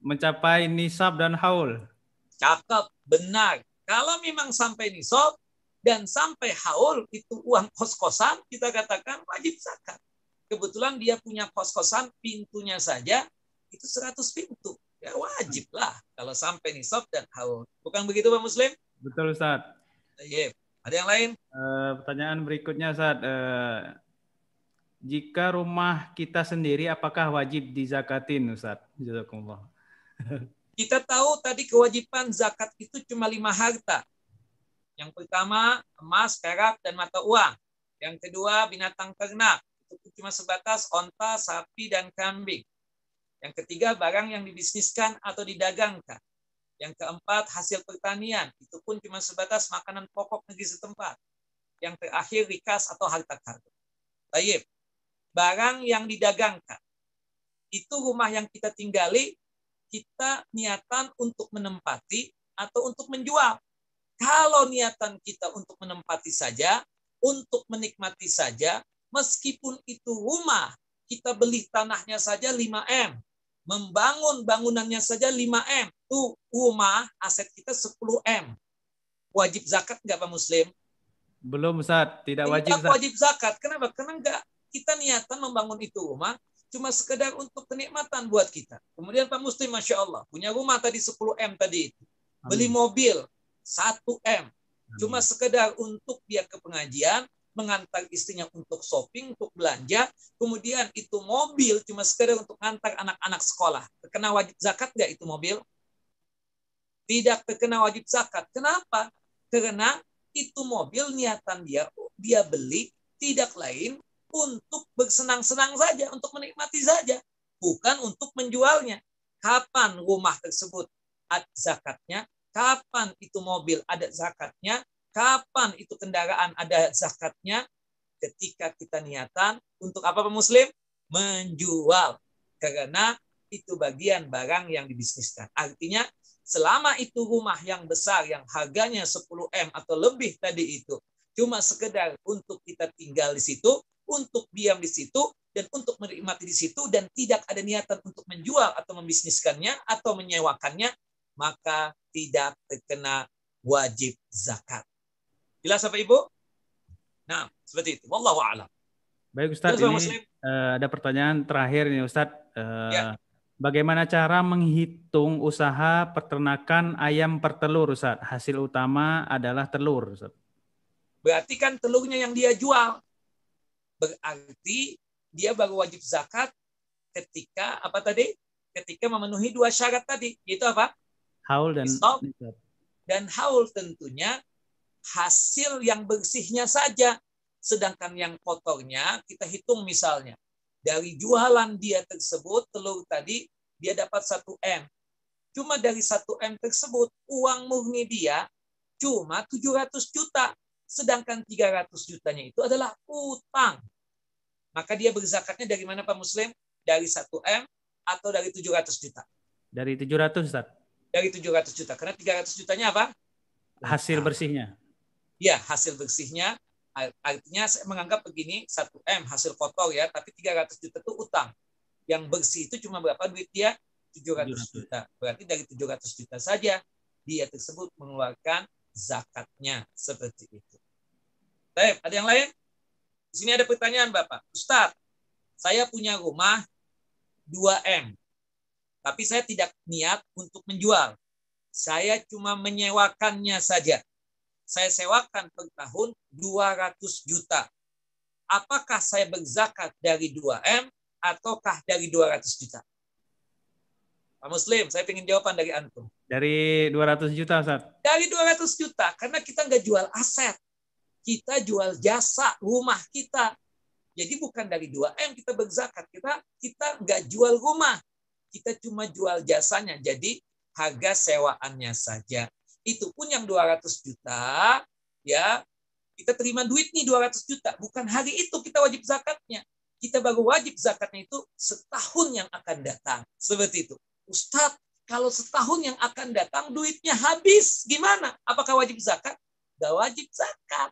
Mencapai nisab dan haul. Cakep, benar. Kalau memang sampai nisab dan sampai haul itu uang kos-kosan, kita katakan wajib zakat. Kebetulan dia punya kos-kosan, pintunya saja itu 100 pintu. Ya wajib lah kalau sampai nisab dan haul. Bukan begitu Pak Muslim? Betul Ustaz. Iya. Ada yang lain? Pertanyaan berikutnya Ustaz. Jika rumah kita sendiri apakah wajib dizakatin Ustaz? Jazakumullah. Kita tahu tadi kewajiban zakat itu cuma 5 harta. Yang pertama emas, perak, dan mata uang. Yang kedua binatang ternak. Itu cuma sebatas onta, sapi, dan kambing. Yang ketiga barang yang dibisniskan atau didagangkan. Yang keempat hasil pertanian. Itu pun cuma sebatas makanan pokok negeri setempat. Yang terakhir rikas atau harta karun. Baik. Barang yang didagangkan. Itu rumah yang kita tinggali, kita niatan untuk menempati atau untuk menjual. Kalau niatan kita untuk menempati saja, untuk menikmati saja, meskipun itu rumah, kita beli tanahnya saja 5M, membangun bangunannya saja 5M, itu rumah aset kita 10M. Wajib zakat nggak Pak Muslim? Belum Ustaz, tidak wajib Ustaz. Wajib zakat. Kenapa? Karena nggak kita niatan membangun itu rumah, cuma sekedar untuk kenikmatan buat kita. Kemudian Pak Muslim, Masya Allah, punya rumah tadi 10M tadi itu. Beli mobil 1M. Cuma sekedar untuk dia ke pengajian, mengantar istrinya untuk shopping, untuk belanja. Kemudian itu mobil cuma sekedar untuk mengantar anak-anak sekolah. Terkena wajib zakat nggak itu mobil? Tidak terkena wajib zakat. Kenapa? Karena itu mobil niatan dia beli tidak lain untuk bersenang-senang saja, untuk menikmati saja, bukan untuk menjualnya. Kapan rumah tersebut ada zakatnya? Kapan itu mobil ada zakatnya? Kapan itu kendaraan ada zakatnya? Ketika kita niatan untuk apa Pak Muslim? Menjual. Karena itu bagian barang yang dibisniskan. Artinya selama itu rumah yang besar yang harganya 10M atau lebih tadi itu cuma sekedar untuk kita tinggal di situ, untuk diam di situ, dan untuk menikmati di situ, dan tidak ada niatan untuk menjual atau membisniskannya atau menyewakannya, maka tidak terkena wajib zakat. Jelas Bapak Ibu? Nah, seperti itu. Wallahu a'lam. Baik Ustaz, ini ada pertanyaan terakhir nih Ustaz. Ya. Bagaimana cara menghitung usaha peternakan ayam per telur Ustaz? Hasil utama adalah telur Ustaz. Berarti kan telurnya yang dia jual. Berarti dia baru wajib zakat ketika apa tadi? Ketika memenuhi 2 syarat tadi, yaitu apa? Haul dan nisab. Dan haul tentunya hasil yang bersihnya saja. Sedangkan yang kotornya kita hitung misalnya. Dari jualan dia tersebut, telur tadi, dia dapat 1M. Cuma dari 1M tersebut, uang murni dia cuma 700 juta. Sedangkan 300 jutanya itu adalah utang. Maka dia berzakatnya dari mana Pak Muslim? Dari 1M atau dari 700 juta? Dari 700 Ustaz. Dari 700 juta. Karena 300 jutanya apa? Hasil bersihnya. Ya, hasil bersihnya. Artinya saya menganggap begini, 1M hasil kotor ya, tapi 300 juta itu utang. Yang bersih itu cuma berapa duit dia? 700 juta. Berarti dari 700 juta saja dia tersebut mengeluarkan zakatnya. Seperti itu. Baik, ada yang lain? Di sini ada pertanyaan Bapak. Ustaz, saya punya rumah 2M. Tapi saya tidak niat untuk menjual. Saya cuma menyewakannya saja. Saya sewakan per tahun 200 juta. Apakah saya berzakat dari 2M ataukah dari 200 juta? Pak Muslim, saya ingin jawaban dari antum. Dari 200 juta, Ustaz. Dari 200 juta, karena kita nggak jual aset. Kita jual jasa rumah kita. Jadi bukan dari 2M kita berzakat. Kita nggak jual rumah. Kita cuma jual jasanya. Jadi harga sewaannya saja. Itu pun yang 200 juta, ya kita terima duit nih 200 juta. Bukan hari itu kita wajib zakatnya. Kita baru wajib zakatnya itu setahun yang akan datang. Seperti itu. Ustadz, kalau setahun yang akan datang duitnya habis, gimana? Apakah wajib zakat? Gak wajib zakat.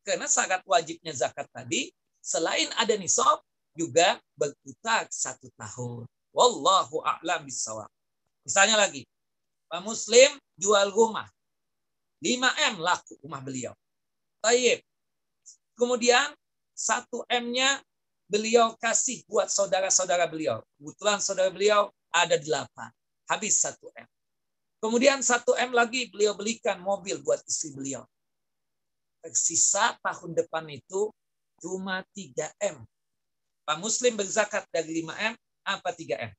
Karena syarat wajibnya zakat tadi, selain ada nisab, juga berputar 1 tahun. Wallahu a'lam bishawab. Misalnya lagi, Pak Muslim jual rumah. 5M laku rumah beliau. Tayyib. Kemudian 1M-nya beliau kasih buat saudara-saudara beliau. Kebetulan saudara beliau ada 8. Habis 1M. Kemudian 1M lagi beliau belikan mobil buat istri beliau. Tersisa tahun depan itu cuma 3M. Pak Muslim berzakat dari 5M apa 3M?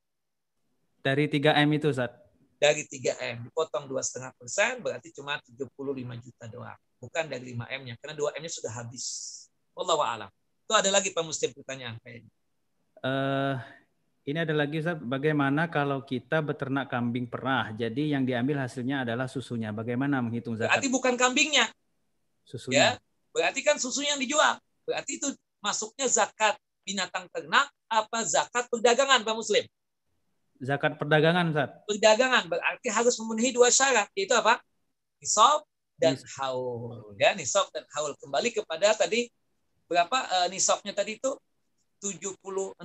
Dari 3M itu, Ustaz. Dari 3M. Dipotong 2,5%, berarti cuma 75 juta doang. Bukan dari 5M-nya, karena 2M-nya sudah habis. Wallahu a'lam. Itu ada lagi Pak Muslim pertanyaan kayaknya. Ini ada lagi, Ustaz. Bagaimana kalau kita beternak kambing perah? Jadi yang diambil hasilnya adalah susunya. Bagaimana menghitung zakat? Berarti bukan kambingnya. Susunya. Ya, berarti kan susunya yang dijual. Berarti itu masuknya zakat binatang ternak apa zakat perdagangan Pak Muslim? Zakat perdagangan, Ustaz. Perdagangan berarti harus memenuhi 2 syarat. Yaitu apa? Nisab dan haul. Ya, nisab dan haul. Kembali kepada tadi berapa nisabnya tadi itu? 76.500.000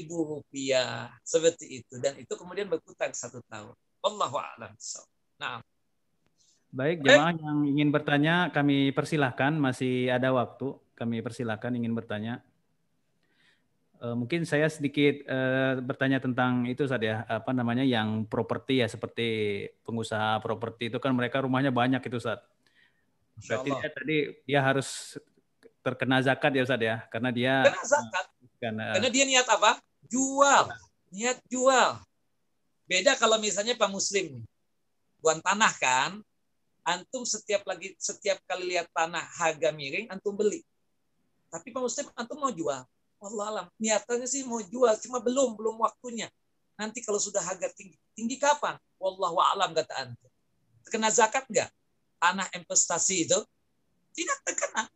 rupiah. Seperti itu. Dan itu kemudian berputar 1 tahun. Wallahu a'lam. Nah. Baik, jemaah yang ingin bertanya kami persilahkan. Masih ada waktu. Kami persilahkan ingin bertanya. Mungkin saya sedikit bertanya tentang itu, Ustaz, ya, apa namanya, yang properti ya, seperti pengusaha properti itu kan mereka rumahnya banyak itu, Ustaz. Berarti dia harus terkena zakat ya, Ustaz, ya, karena dia kena zakat. Karena dia niat apa? Jual. Niat jual. Beda kalau misalnya Pak Muslim buan tanah kan, antum setiap kali lihat tanah harga miring antum beli. Tapi Pak Muslim antum mau jual. Allah alam, niatannya sih mau jual, cuma belum waktunya. Nanti kalau sudah harga tinggi kapan? Wallahu alam kata antum. Terkena zakat enggak? Tanah investasi itu tidak terkena.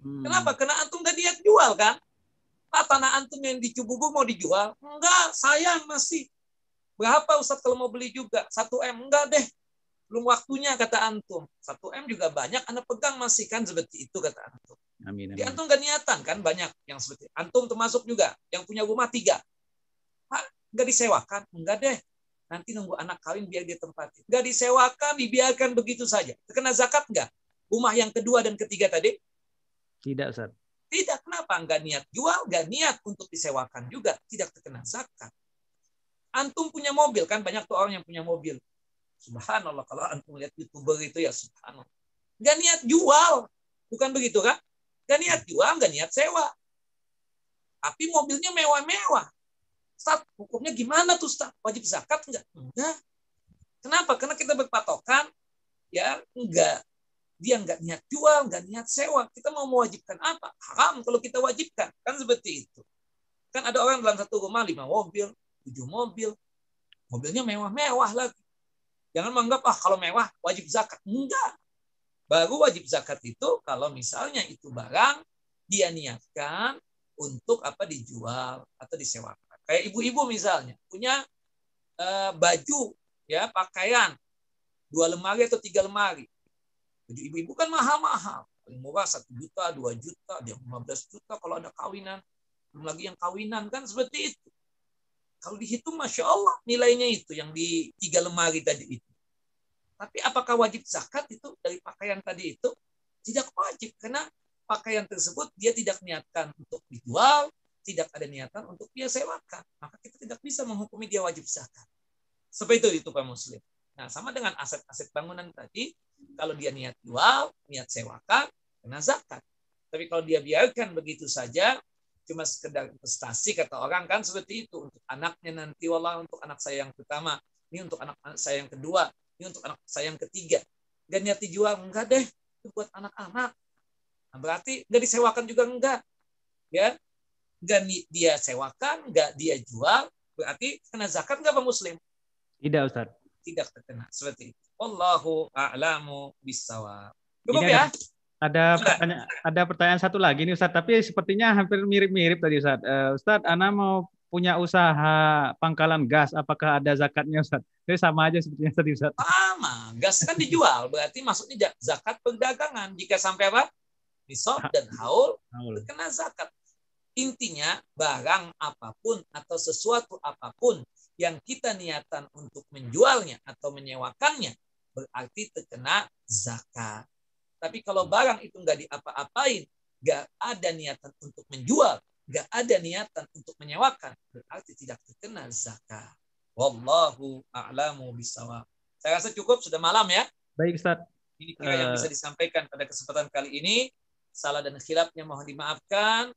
Kenapa? Karena antum udah niat jual kan? Tanah antum yang di Cibubur mau dijual? Enggak, sayang masih. Berapa Ustaz kalau mau beli juga? 1M? Enggak deh. Belum waktunya kata antum. 1M juga banyak anak pegang masih kan seperti itu kata antum. Amin, amin. Di antum gak niatan kan banyak yang seperti antum termasuk juga yang punya rumah 3. Pak, nggak disewakan? Enggak deh. Nanti nunggu anak kawin biar dia tempatin. Nggak disewakan, dibiarkan begitu saja. Terkena zakat nggak? Rumah yang kedua dan ketiga tadi? Tidak, Ustaz. Tidak. Kenapa? Nggak niat jual, nggak niat untuk disewakan juga. Tidak terkena zakat. Antum punya mobil kan? Banyak tuh orang yang punya mobil. Subhanallah, kalau antum lihat YouTuber itu ya subhanallah. Nggak niat jual. Bukan begitu kan? Nggak niat jual, nggak niat sewa. Tapi mobilnya mewah-mewah. Ustaz, hukumnya gimana tuh Ustaz? Wajib zakat enggak? Enggak. Kenapa? Karena kita berpatokan, ya enggak. Dia enggak niat jual, enggak niat sewa. Kita mau mewajibkan apa? Haram kalau kita wajibkan. Kan seperti itu. Kan ada orang dalam satu rumah 5 mobil, 7 mobil. Mobilnya mewah-mewah lagi. Jangan menganggap, kalau mewah wajib zakat. Enggak. Baru wajib zakat itu kalau misalnya itu barang dia niatkan untuk apa dijual atau disewakan. Kayak ibu-ibu misalnya punya baju ya pakaian 2 lemari atau 3 lemari. Baju ibu-ibu kan mahal-mahal. Paling murah 1 juta, 2 juta, dia 15 juta kalau ada kawinan. Belum lagi yang kawinan kan seperti itu. Kalau dihitung Masya Allah nilainya itu yang di 3 lemari tadi itu. Tapi apakah wajib zakat itu dari pakaian tadi itu? Tidak wajib. Karena pakaian tersebut dia tidak niatkan untuk dijual, tidak ada niatan untuk dia sewakan. Maka kita tidak bisa menghukumi dia wajib zakat. Seperti itu Pak Muslim. Nah, sama dengan aset-aset bangunan tadi, kalau dia niat jual, niat sewakan, kena zakat. Tapi kalau dia biarkan begitu saja, cuma sekedar investasi kata orang kan seperti itu. Untuk anaknya nanti, wallah untuk anak saya yang pertama, ini untuk anak saya yang kedua, ini untuk anak saya yang ketiga. Gak niat dijual, enggak deh. Itu buat anak-anak. Nah, berarti gak disewakan juga enggak. Ya, gak dia sewakan, gak dia jual, berarti kena zakat enggak Pak Muslim? Tidak, Ustaz. Tidak terkena. Seperti itu. Wallahu a'lamu bissawab. Cukup ya? Ada pertanyaan satu lagi nih Ustaz, tapi sepertinya hampir mirip-mirip tadi Ustaz. Ustaz, Ana mau punya usaha pangkalan gas, apakah ada zakatnya Ustaz? Jadi sama aja sepertinya tadi Ustaz. Sama, gas kan dijual, berarti maksudnya zakat perdagangan. Jika sampai apa? Nisab dan haul, terkena zakat. Intinya barang apapun atau sesuatu apapun yang kita niatan untuk menjualnya atau menyewakannya, berarti terkena zakat. Tapi kalau barang itu nggak diapa-apain, nggak ada niatan untuk menjual, nggak ada niatan untuk menyewakan, berarti tidak terkena zakat. Wallahu a'lamu bishawab. Saya rasa cukup, sudah malam ya. Baik Ustaz. Ini kira yang bisa disampaikan pada kesempatan kali ini. Salah dan khilafnya mohon dimaafkan.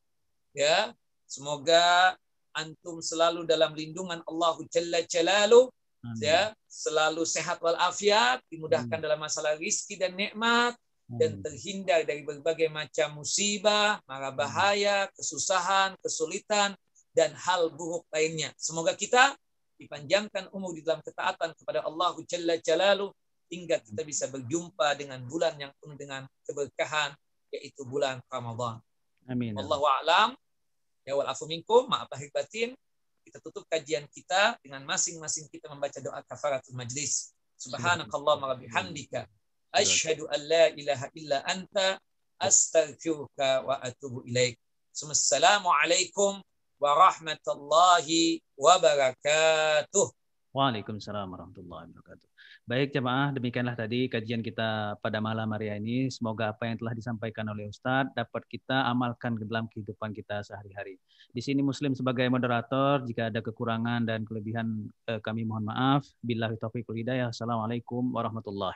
Ya, semoga antum selalu dalam lindungan Allah Jalla Jalaluh, ya, selalu sehat walafiat, dimudahkan dalam masalah rizki dan nikmat, dan terhindar dari berbagai macam musibah, mara bahaya, kesusahan, kesulitan, dan hal buruk lainnya. Semoga kita dipanjangkan umur di dalam ketaatan kepada Allah Jalla Jalaluh, hingga kita bisa berjumpa dengan bulan yang penuh dengan keberkahan, yaitu bulan Ramadan. Amin. Wallahu a'lam. Ya wal afu minkum, maaf lahir batin. Kita tutup kajian kita dengan masing-masing kita membaca doa kafaratul majlis. Subhanakallahumma wa bihamdika asyhadu an la ilaha illa anta astaghfiruka wa atubu ilaik. Assalamualaikum warahmatullahi wabarakatuh. Waalaikumsalam warahmatullahi wabarakatuh. Baik jemaah, demikianlah tadi kajian kita pada malam hari ini. Semoga apa yang telah disampaikan oleh Ustadz dapat kita amalkan ke dalam kehidupan kita sehari-hari. Di sini Muslim sebagai moderator, jika ada kekurangan dan kelebihan kami mohon maaf. Billahi taufiq wal hidayah. Assalamualaikum warahmatullahi wabarakatuh.